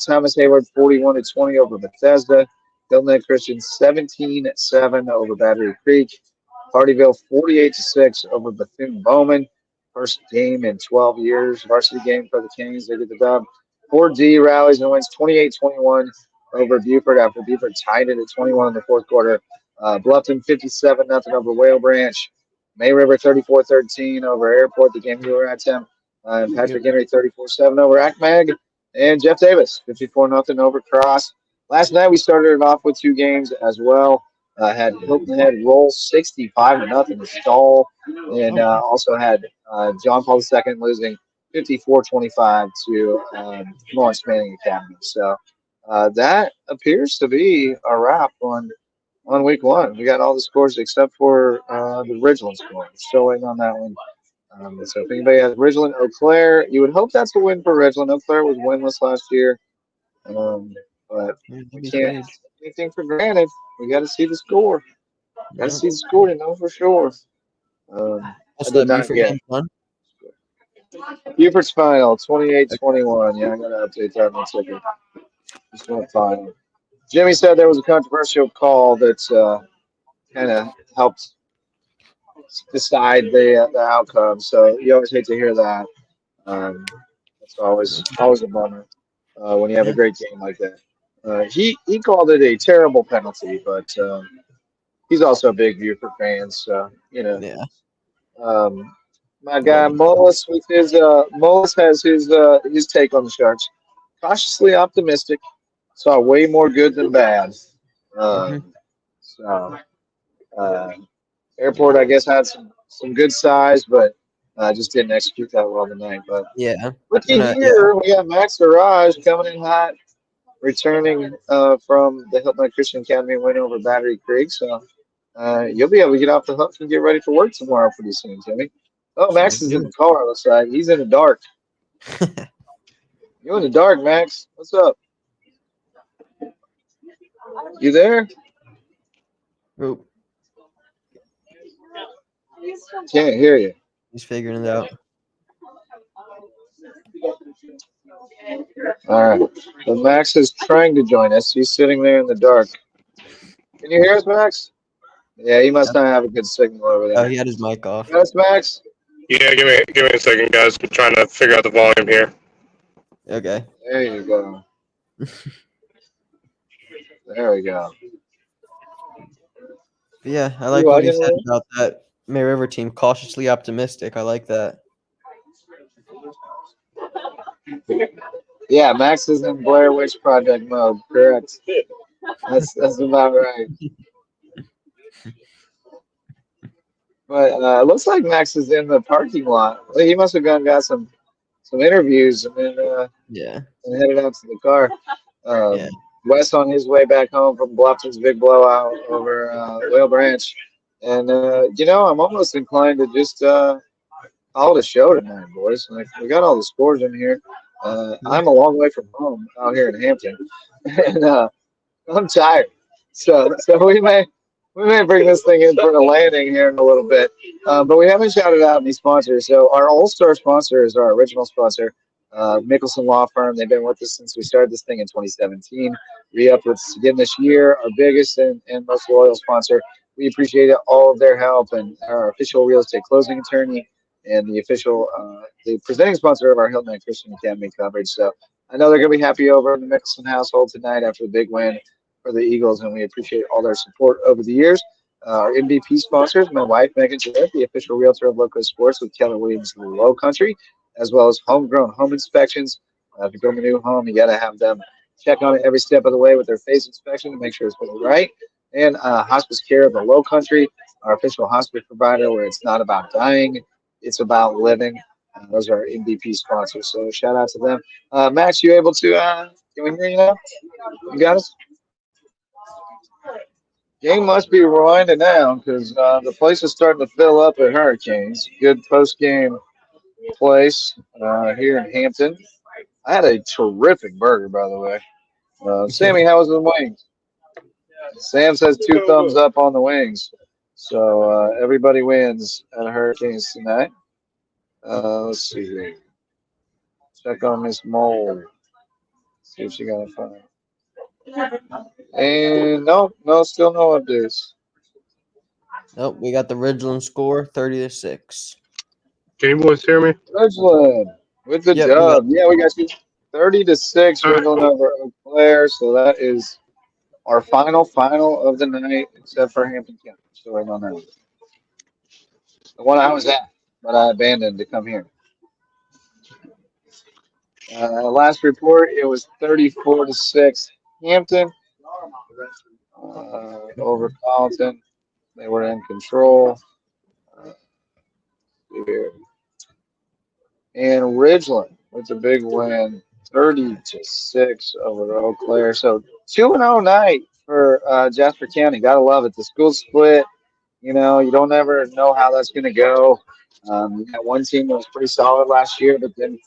S1: Thomas Hayward 41-20 over Bethesda. Hilton Head Christian 17-7 over Battery Creek. Hardyville 48-6 over Bethune-Bowman. First game in 12 years, varsity game for the Kings. They get the dub. 4D rallies and wins 28-21 over Buford after Buford tied it at 21 in the fourth quarter. Bluffton 57-0 over Whale Branch. May River 34-13 over Airport, the game you were at, Tim. Patrick Henry 34-7 over ACMAG. And Jeff Davis 54-0 over Cross. Last night we started it off with two games as well. Had Hilton Head roll 65-0 to Stall, and also had John Paul II losing 54-25 to Lawrence Manning Academy. So that appears to be a wrap on week one. We got all the scores except for the Ridgeland score. We're still waiting on that one. So if anybody has Ridgeland, Eau Claire, you would hope that's a win for Ridgeland. Eau Claire was winless last year. But we can't take anything for granted. We got to see the score. Got to see the score to know for sure. I did not get Buford's final 28-21. Yeah, I got to update that in a second. Just went final. Jimmy said there was a controversial call that kind of helped decide the outcome. So you always hate to hear that. It's always a bummer when you have a great game like that. He called it a terrible penalty, but he's also a big Buford fan, so
S5: Yeah.
S1: My guy Mullis with his Mullis has his take on the Sharks. Cautiously optimistic. Saw way more good than bad. So Airport, I guess, had some good size, but just didn't execute that well tonight. But
S5: Yeah.
S1: looking here, we got Max Arraj coming in hot, returning from the Hilton Christian Academy win over Battery Creek. So you'll be able to get off the hook and get ready for work tomorrow pretty soon, Timmy. Oh, Max is in the car, looks like. He's in the dark. You in the dark, Max? What's up? You there?
S5: Oh,
S1: Can't hear you.
S5: he's figuring it out.
S1: All right. So Max is trying to join us. He's sitting there in the dark. Can you hear us, Max? Yeah, he must not have a good signal over there.
S5: Oh, he had his mic off.
S1: Yes, Max?
S6: Yeah, give me a second, guys. I'm trying to figure out the volume here.
S5: Okay.
S1: There you go. There we go.
S5: But yeah, I like what he said about that May River team. Cautiously optimistic. I like that.
S1: Yeah, Max is in Blair Witch Project mode. Correct. That's about right. But it looks like Max is in the parking lot. He must have gone and got some interviews and then and headed out to the car. Wes on his way back home from Bluffton's big blowout over Whale Branch. And, I'm almost inclined to just call it a show tonight, boys. Like, we got all the scores in here. I'm a long way from home out here in Hampton. And I'm tired. So we may bring this thing in for a landing here in a little bit. But we haven't shouted out any sponsors. So our all-star sponsor is our original sponsor, Mickelson Law Firm. They've been with us since we started this thing in 2017. Re-upped with us again this year, our biggest and most loyal sponsor. We appreciate all of their help, and our official real estate closing attorney and the official, the presenting sponsor of our Hilton Christian Academy coverage. So I know they're going to be happy over in the Mickelson household tonight after the big win for the Eagles, and we appreciate all their support over the years. Our MVP sponsors, my wife, Megan Jarrett, the official realtor of Lowco Sports with Keller Williams in the Low Country, as well as homegrown home inspections. If you build a new home, you got to have them check on it every step of the way with their face inspection to make sure it's really right. And hospice care of the Low Country, our official hospice provider, where it's not about dying, it's about living. Those are our MVP sponsors. So shout out to them. Max, you able to? Can we hear you now? You got us? Game must be winding down because the place is starting to fill up at Hurricanes. Good post-game place here in Hampton. I had a terrific burger, by the way. Sammy, how was the wings? Sam says 2 thumbs up on the wings. So everybody wins at Hurricanes tonight. Let's see here. Check on Miss Mole. See if she got a phone. And no, still no updates.
S5: Nope, we got the Ridgeland score, 30-6.
S6: Can you boys hear me?
S1: Ridgeland with the dub. Yeah, we got you 30-6. Ridgeland over Eau Claire. So that is our final of the night, except for Hampton County. So right on that. The one I was at, but I abandoned to come here. Last report, it was 34-6 Hampton over Carleton. They were in control. Here. And Ridgeland with a big win, 30-6 over Eau Claire. So 2-0 night for Jasper County. Gotta love it. The school split. You know, you don't ever know how that's going to go. You got one team that was pretty solid last year, but then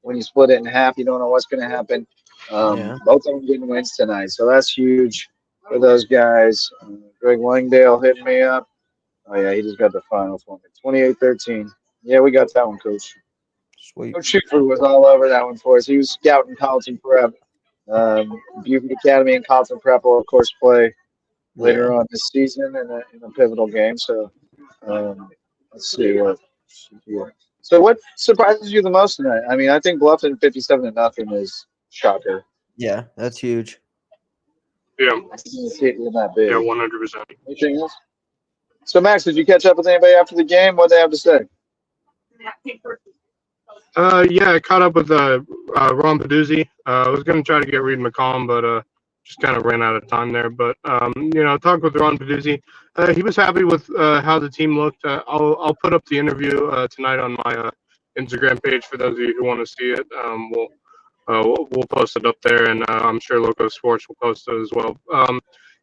S1: when you split it in half, you don't know what's going to happen.
S5: Yeah.
S1: Both of them getting wins tonight, so that's huge for those guys. Greg Langdale hitting me up. Oh, yeah, he just got the final for me. 28-13. Yeah, we got that one, Coach.
S5: Sweet.
S1: Coach Schufer was all over that one for us. He was scouting Carleton Prep. Beaufort Academy and Carleton Prep will, of course, play later on this season in a pivotal game. So let's see what. So what surprises you the most tonight? I mean, I think Bluffton 57-0 is shocker.
S5: Yeah, that's huge.
S6: Yeah.
S1: I didn't see it being that big.
S6: Yeah, 100%.
S1: Anything else? So Max, did you catch up with anybody after the game? What did they have to say?
S6: Yeah, I caught up with Ron Peduzzi. I was going to try to get Reed McCollum, but just kind of ran out of time there. But talked with Ron Peduzzi. He was happy with how the team looked. I'll put up the interview tonight on my Instagram page for those of you who want to see it. We'll post it up there, and I'm sure Lowco Sports will post it as well.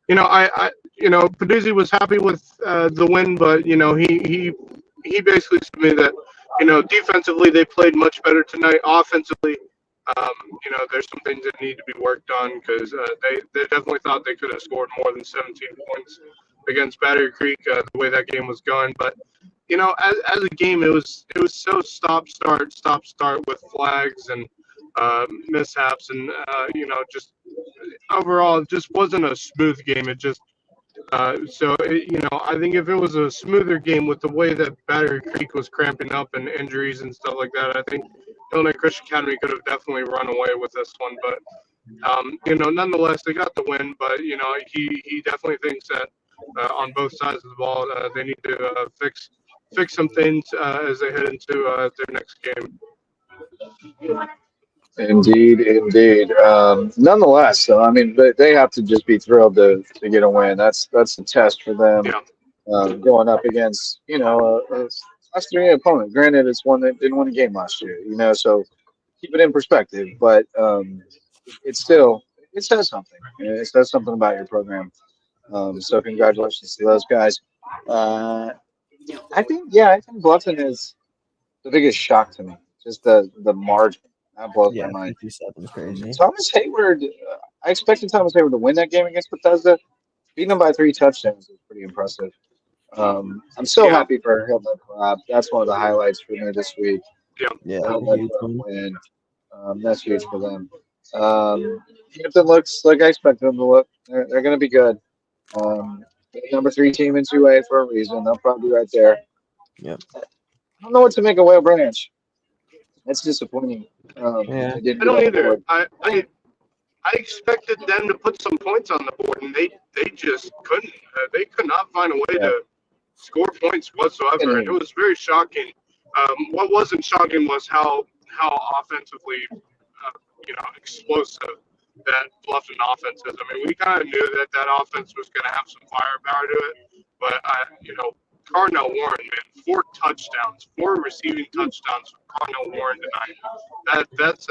S6: Peduzzi was happy with the win, but he basically said to me that defensively they played much better tonight. Offensively, there's some things that need to be worked on because they definitely thought they could have scored more than 17 points against Battery Creek the way that game was going. But as a game, it was so stop start with flags and mishaps, and just overall it just wasn't a smooth game. It just I think if it was a smoother game with the way that Battery Creek was cramping up and injuries and stuff like that, I think Illinois Christian Academy could have definitely run away with this one. But nonetheless, they got the win. But he definitely thinks that on both sides of the ball, they need to fix some things as they head into their next game.
S1: Indeed. Nonetheless, so I mean, they have to just be thrilled to get a win. That's a test for them.
S6: Yeah.
S1: Going up against a last three opponent. Granted, it's one that didn't win a game last year. So keep it in perspective. But it says something. It says something about your program. So congratulations to those guys. I think Bluffton is the biggest shock to me. Just the margin. That blows my mind.
S5: 57 is crazy.
S1: Thomas Hayward, I expected Thomas Hayward to win that game against Bethesda. Beating them by 3 touchdowns is pretty impressive. I'm so happy for Hilton. That's one of the highlights for me this week.
S5: Yeah.
S1: Win. That's huge for them. Hampton looks like I expected them to look. They're going to be good. Number 3 team in 2A for a reason. They'll probably be right there.
S5: Yep.
S1: I don't know what to make of Whale Branch. That's disappointing.
S6: I don't either. I expected them to put some points on the board, and they just couldn't. They could not find a way to score points whatsoever, and it was very shocking. What wasn't shocking was how offensively, explosive that Bluffton offense is. I mean, we kind of knew that offense was going to have some firepower to it, but Carnell Warren, man, 4 touchdowns, 4 receiving touchdowns from Carnell Warren tonight. That's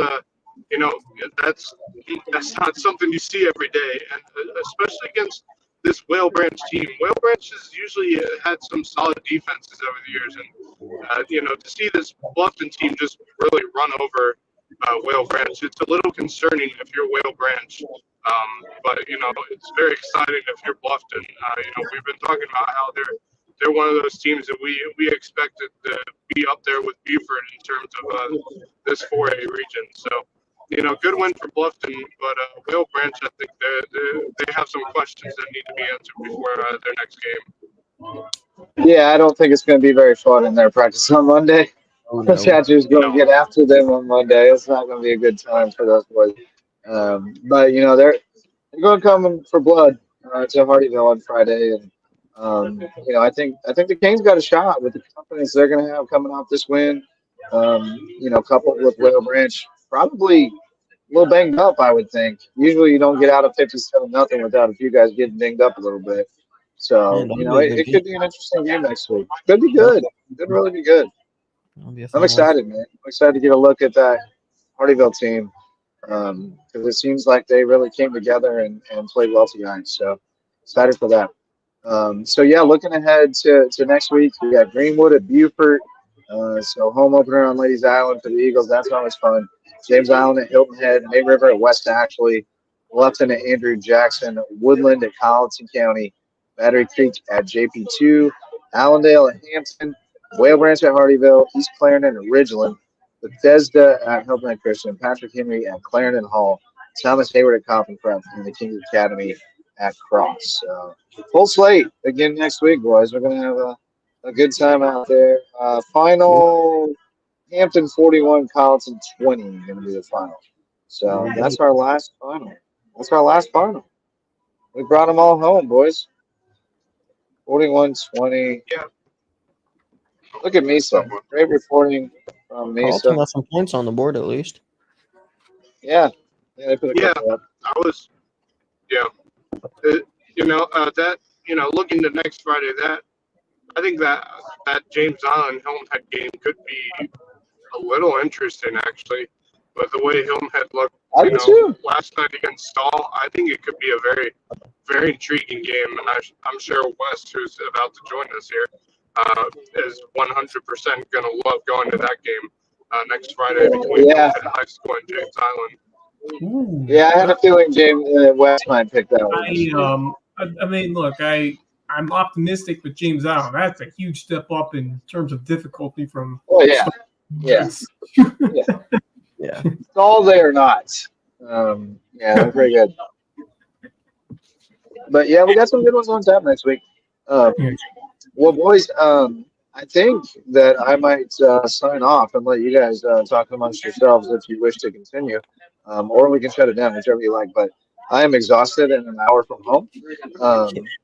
S6: not something you see every day, and especially against this Whale Branch team. Whale Branch has usually had some solid defenses over the years, and to see this Bluffton team just really run over Whale Branch, it's a little concerning if you're Whale Branch. But it's very exciting if you're Bluffton. We've been talking about how they're one of those teams that we expected to be up there with Beaufort in terms of this 4A region. So, good win for Bluffton, but Whale Branch, I think they have some questions that need to be answered before their next game.
S1: Yeah, I don't think it's going to be very fun in their practice on Monday. The Chatter's going to get after them on Monday. It's not going to be a good time for those boys. But they're going to come for blood to Hardyville on Friday, and I think the Canes got a shot with the confidence they're going to have coming off this win. Coupled with Whale Branch, probably little banged up, I would think. Usually you don't get out of 57-0 without a few guys getting dinged up a little bit. So,
S5: Man, that'll
S1: you
S5: be
S1: know,
S5: a
S1: it,
S5: good
S1: it
S5: game.
S1: could be an interesting game next week. Could be
S5: Yep.
S1: good. Could really be good.
S5: That'll be a
S1: I'm
S5: fun one.
S1: excited, man. I'm excited to get a look at that Hardyville team because it seems like they really came together and played well tonight. So excited for that. So yeah, looking ahead to next week, we got Greenwood at Beaufort. So home opener on Ladies Island for the Eagles. That's always fun. James Island at Hilton Head, May River at West Ashley, Bluffton at Andrew Jackson, Woodland at Colleton County, Battery Creek at JP2, Allendale at Hampton, Whale Branch at Hardyville, East Clarendon at Ridgeland, Bethesda at Hilton Head Christian, Patrick Henry at Clarendon Hall, Thomas Hayward at Coffin Prep, and the Kings Academy at Cross. Full slate again next week, boys. We're gonna have a good time out there. Final Hampton 41, Colleton 20 going to be the final. So that's our last final. That's our last final. We brought them all home, boys. 41-20.
S6: Yeah.
S1: Look at Mesa. Great reporting from
S5: Carlton
S1: Mesa.
S5: got some points on the board at least.
S1: Yeah. Yeah, they put a
S6: Yeah.
S1: couple up.
S6: I was, yeah. Looking to next Friday, I think that James Island Hilton Head game could be a little interesting, actually. But the way Hilton Head looked,
S1: I do too.
S6: last night against Stahl, I think it could be a very, very intriguing game. And I'm sure Wes, who's about to join us here, is 100% going to love going to that game next Friday between Hilton Head High School and James Island.
S3: Ooh.
S1: Yeah, I had a feeling James West might pick that one.
S3: I mean, look, I'm optimistic with James Allen. That's a huge step up in terms of difficulty from.
S1: Oh yeah, yeah,
S5: Yeah.
S1: It's all there or not. Yeah, they're pretty good. But yeah, we got some good ones on tap next week. Well, boys, I think that I might sign off and let you guys talk amongst yourselves if you wish to continue, or we can shut it down, whichever you like. But I am exhausted and an hour from home,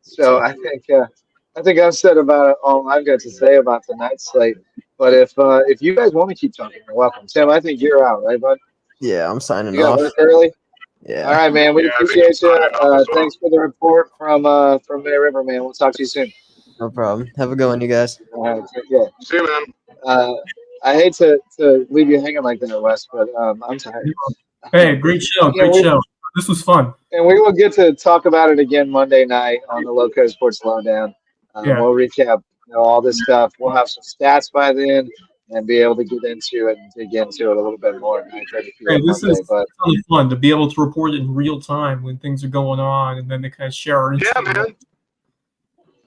S1: so I think I've said about all I've got to say about tonight's slate. But if you guys want to keep talking, you're welcome. Tim, I think you're out, right, bud?
S5: Yeah, I'm signing
S1: You got
S5: off.
S1: work early.
S5: Yeah.
S1: All right, man. We
S6: Yeah, I think
S1: appreciate you.
S6: I'm signing off as well.
S1: Thanks for the report from May River, man. We'll talk to you soon.
S5: No problem. Have a good one, you guys.
S1: All right, take care.
S6: See you, man.
S1: I hate to leave you hanging like that, Wes, but I'm tired.
S3: Hey, great show. Great show. This was fun.
S1: And we will get to talk about it again Monday night on the Lowco Sports Lowdown. We'll recap all this stuff. We'll have some stats by then and be able to get into it and dig into it a little bit more. I tried to
S3: Hey, this is really fun to be able to report it in real time when things are going on, and then to kind of share our
S6: Yeah, man.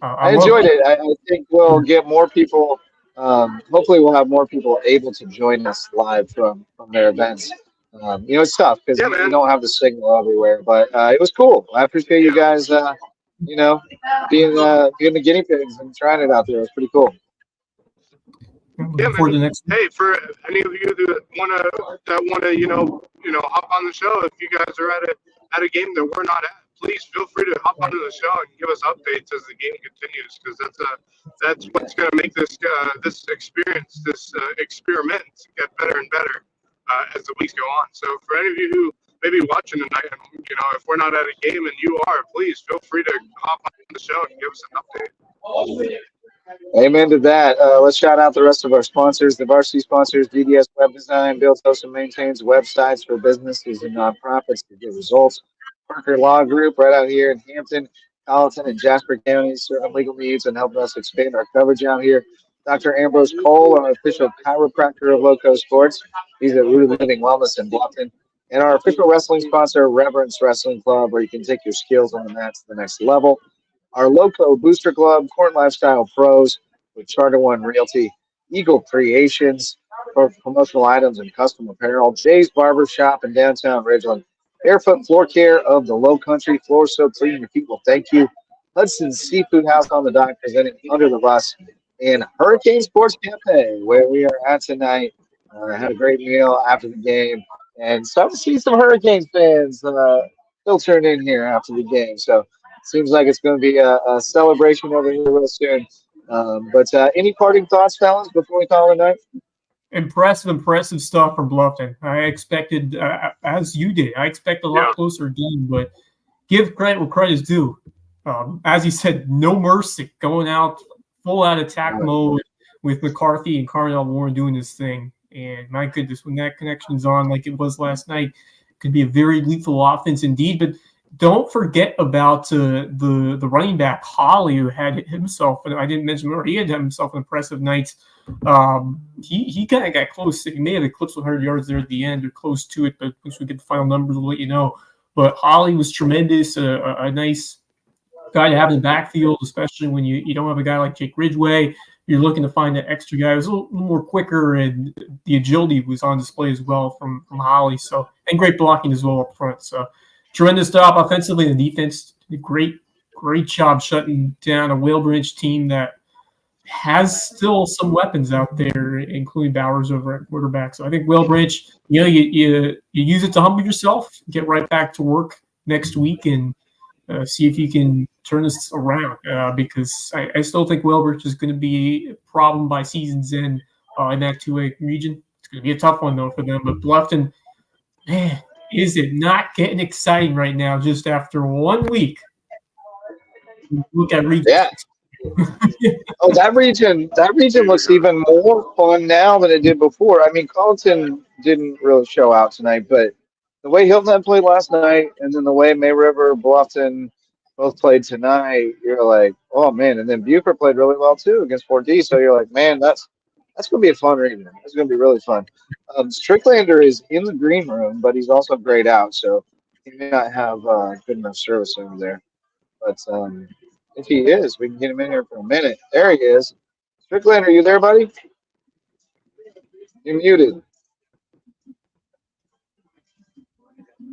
S1: I enjoyed it. I think we'll get more people. Hopefully, we'll have more people able to join us live from their events. It's tough because we don't have the signal everywhere, but it was cool. I appreciate you guys, being the guinea pigs and trying it out there. It was pretty cool.
S6: Yeah, man. Hey, for any of you that wanna hop on the show, if you guys are at a game that we're not at, please feel free to hop onto the show and give us updates as the game continues, because that's what's going to make this experience, this experiment, get better and better as the weeks go on. So for any of you who may be watching tonight, and if we're not at a game and you are, please feel free to hop on the show and give us an update.
S1: Amen to that. Let's shout out the rest of our sponsors, the varsity sponsors: DDS Web Design, builds, hosts, and maintains websites for businesses and nonprofits to get results. Parker Law Group, right out here in Hampton, Colleton, and Jasper counties, serving legal needs and helping us expand our coverage out here. Dr. Ambrose Cole, our official chiropractor of Lowco Sports. He's at Root Living Wellness in Bluffton. And our official wrestling sponsor, Reverence Wrestling Club, where you can take your skills on the mat to the next level. Our Lowco Booster Club, Corn Lifestyle Pros with Charter One Realty, Eagle Creations for promotional items and custom apparel, Jay's Barber Shop in downtown Ridgeland, Barefoot Floor Care of the Low Country, floor so clean your feet will thank you, Hudson's Seafood House on the Dock presenting Under the Bus, and Hurricane Sports Cafe, where we are at tonight. Had a great meal after the game, and starting to see some Hurricanes fans filtering in here after the game. So seems like it's going to be a celebration over here real soon. But any parting thoughts, fellas, before we call it a night?
S3: impressive stuff from Bluffton. I expected, as you did, I expected a lot closer game, but give credit where credit is due. As you said, no mercy, going out full out attack mode with McCarthy and Carnell Warren doing this thing. And my goodness, when that connection's on like it was last night, it could be a very lethal offense indeed. But don't forget about the running back Holly, who had himself, and I didn't mention earlier, he had himself an impressive night. He kind of got close. He may have eclipsed 100 yards there at the end or close to it, but once we get the final numbers, we'll let you know. But Holly was tremendous, a nice guy to have in the backfield, especially when you don't have a guy like Jake Ridgway. You're looking to find that extra guy who's a little more quicker, and the agility was on display as well from Holly. So, and great blocking as well up front. So tremendous job offensively. The defense did great job shutting down a Whalebridge team that has still some weapons out there, including Bowers over at quarterback. So I think Whalebridge, you use it to humble yourself, get right back to work next week, and see if you can turn this around, because I still think Whalebridge is going to be a problem by season's end in that 2A region. It's going to be a tough one, though, for them. But Bluffton, man, is it not getting exciting right now just after 1 week? Look at region.
S1: Yeah. Oh, that region looks even more fun now than it did before. I mean, Carleton didn't really show out tonight, but the way Hilton played last night, and then the way May River, Bluffton both played tonight, you're like, oh man. And then Beaufort played really well too against Fort D. So you're like, man, that's going to be a fun region. It's going to be really fun. Stricklander is in the green room, but he's also grayed out, so he may not have good enough service over there. But if he is, we can get him in here for a minute. There he is. Stricklander, are you there, buddy? You're muted.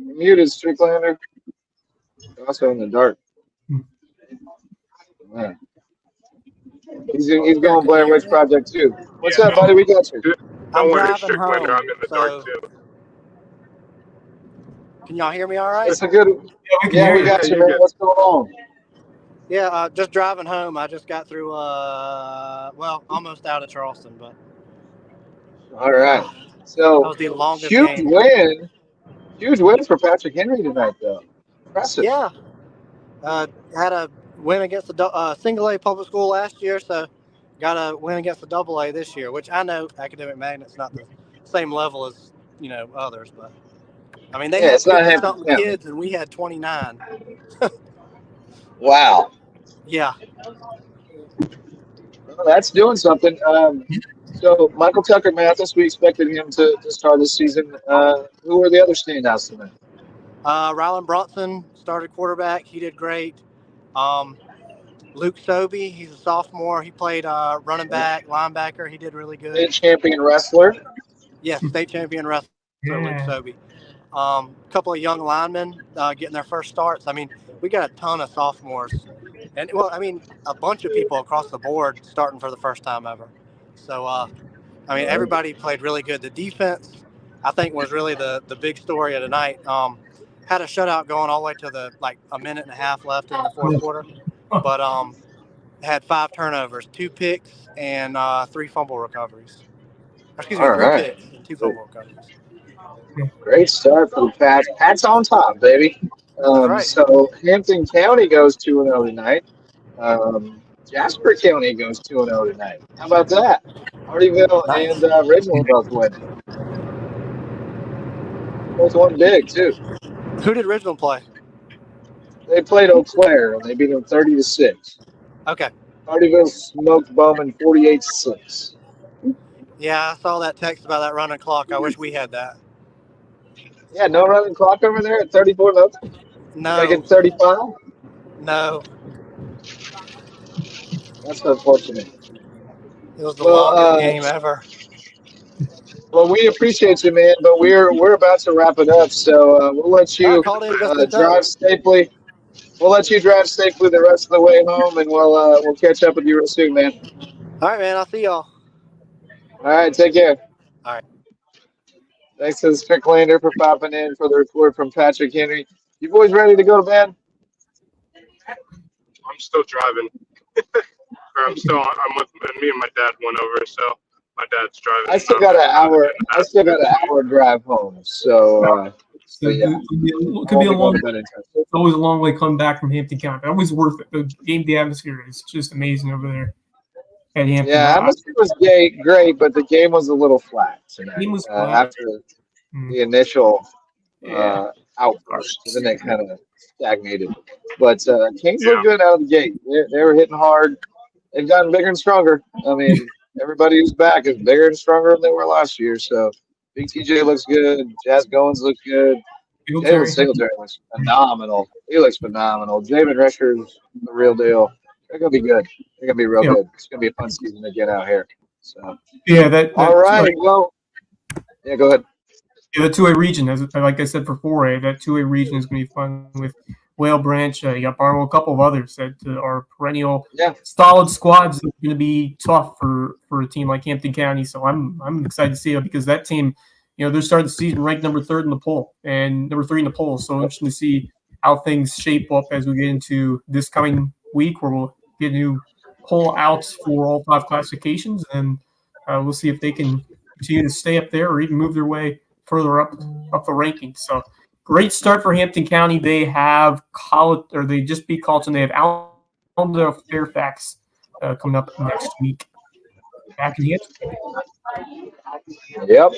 S1: You're muted, Stricklander. Also in the dark. Yeah. He's going Blair Witch Project too. What's up, buddy? We got you.
S6: Don't worry,
S7: driving home,
S6: Stricklander. I'm in the dark too.
S7: Can y'all hear me all right?
S1: That's a good. Yeah, we got you, man. What's going on?
S7: Yeah, just driving home. I just got through, almost out of Charleston, but.
S1: All right. So,
S7: that was the longest
S1: huge
S7: game.
S1: win. Huge win for Patrick Henry tonight, though. Impressive.
S7: Yeah. Had a win against the single A public school last year, so got a win against the double A this year, which I know Academic Magnet's not the same level as, others, but. I mean, they had 50-something kids, and we had 29.
S1: Wow.
S7: Yeah.
S1: Well, that's doing something. So Michael Tucker Mathis, we expected him to start this season. Who were the other standouts tonight?
S7: Rylan Bronson started quarterback. He did great. Luke Sobey, he's a sophomore. He played running back, linebacker. He did really good.
S1: State champion wrestler.
S7: Yes, state champion wrestler, Luke Sobey. Couple of young linemen getting their first starts. I mean, we got a ton of sophomores. And, a bunch of people across the board starting for the first time ever. So, everybody played really good. The defense, I think, was really the big story of the night. Had a shutout going all the way to a minute and a half left in the fourth quarter. But had 5 turnovers, 2 picks, and 3 fumble recoveries. Excuse me, 3 picks and 2 fumble recoveries.
S1: Great start for the Pats. Pats on top, baby.
S7: Right.
S1: So Hampton County goes 2-0 tonight. Jasper County goes 2-0 tonight. How about that? Hardyville and Ridgeland both winning. Both won big, too.
S7: Who did Ridgeland play?
S1: They played Eau Claire, and they beat them 30-6.
S7: Okay.
S1: Hardyville smoked Bowman 48-6.
S7: Yeah, I saw that text about that running clock. I wish we had that.
S1: Yeah, no running clock over there at 34 votes?
S7: No.
S1: Make it 35?
S7: No.
S1: That's unfortunate.
S7: It was the longest game ever.
S1: Well, we appreciate you, man, but we're about to wrap it up, so we'll let you drive safely. We'll let you drive safely the rest of the way home, and we'll catch up with you real soon, man.
S7: All right, man. I'll see y'all.
S1: All right, take care.
S7: All right.
S1: Thanks to the Stricklander for popping in for the report from Patrick Henry. You boys ready to go to bed?
S6: I'm still driving. I'm with me and my dad went over, so my dad's driving.
S1: I still got an hour. I still got an hour drive home. So,
S3: So
S1: yeah,
S3: it could be a long. It's always a long way coming back from Hampton County. But always worth it. The game, the atmosphere is just amazing over there at Hampton.
S1: Yeah, atmosphere was great, but the game was a little flat tonight.
S3: Game was flat.
S1: After the initial
S3: Yeah.
S1: outburst, and then it kind of stagnated. But Kings looked good out of the gate. They were hitting hard. They've gotten bigger and stronger. I mean, everybody who's back is bigger and stronger than they were last year. So Big TJ looks good. Jazz Goins looks good. Jalen Singletary looks phenomenal. He looks phenomenal. Jamin Rescher's the real deal. They're gonna be good. They're gonna be real good. It's gonna be a fun season to get out here. So all right. Well, yeah, go ahead.
S3: Yeah, the 2A region, like I said for 4A, that 2A region is going to be fun with Whale Branch. You got Barnwell, a couple of others that are perennial solid squads. That are going to be tough for a team like Hampton County. So I'm excited to see it because that team, they're starting the season ranked number 3 in the poll and number 3 in the poll. So interesting to see how things shape up as we get into this coming week, where we'll get new poll outs for all 5 classifications, and we'll see if they can continue to stay up there or even move their way further up the rankings. So great start for Hampton County. They have they just beat Carleton. They have Allendale Fairfax coming up next week. Back in Hampton.
S1: Yep.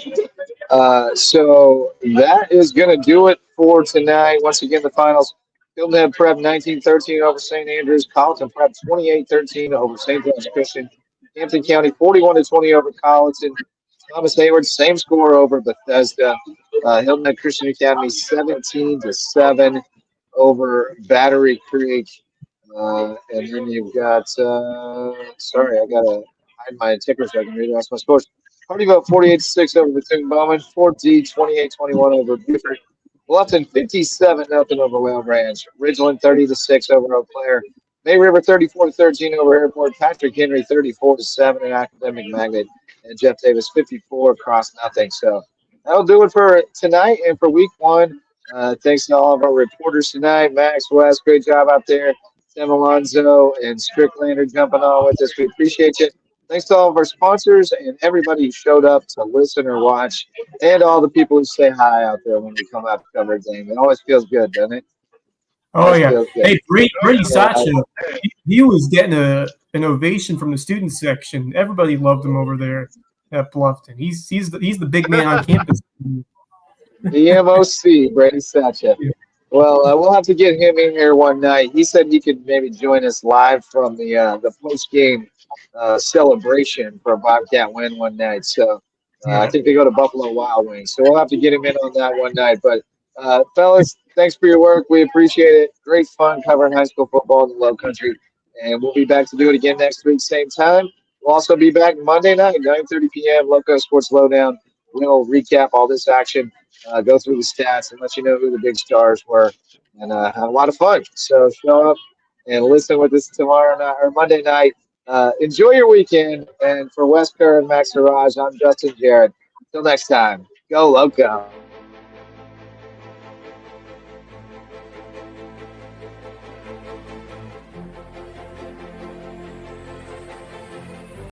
S1: So that is going to do it for tonight. Once again, the finals. Hilton Prep 19-13 over St. Andrews. Carleton Prep 28-13 over St. John's Christian. Hampton County 41-20 over Colleton. Thomas Hayward, same score over Bethesda. Hilton Head Christian Academy 17-7 over Battery Creek. And then you've got, sorry, I got to hide my ticker so I can read it. That's my scores. Hardyville 48-6 over Bethune-Bowman. Fort D 28-21 over Buford. Bluffton 57-0 over Whale Branch. Ridgeland 30-6 over Eau Claire. May River 34-13 over Airport. Patrick Henry 34-7 in Academic Magnet. And Jeff Davis 54 across nothing. So that'll do it for tonight and for week 1. Thanks to all of our reporters tonight. Max, Wes, great job out there. Tim Alonzo and Strickland are jumping on with us. We appreciate you. Thanks to all of our sponsors and everybody who showed up to listen or watch, and all the people who say hi out there when we come out to cover a game. It always feels good, doesn't it?
S3: Oh, yeah. Hey, Brady Sacha, he was getting an ovation from the student section. Everybody loved him over there at Bluffton. He's the big man on campus.
S1: The MOC, Brady Sacha. Well, we'll have to get him in here one night. He said he could maybe join us live from the post-game celebration for a Bobcat win one night. So I think they go to Buffalo Wild Wings. So we'll have to get him in on that one night. But, fellas, thanks for your work. We appreciate it. Great fun covering high school football in the Low Country. And we'll be back to do it again next week, same time. We'll also be back Monday night, 9:30 p.m., Lowco Sports Lowdown. We'll recap all this action, go through the stats, and let you know who the big stars were, and have a lot of fun. So show up and listen with us tomorrow night or Monday night. Enjoy your weekend. And for Wes Kerr and Max Arraj, I'm Justin Jarrett. Until next time, go Lowco.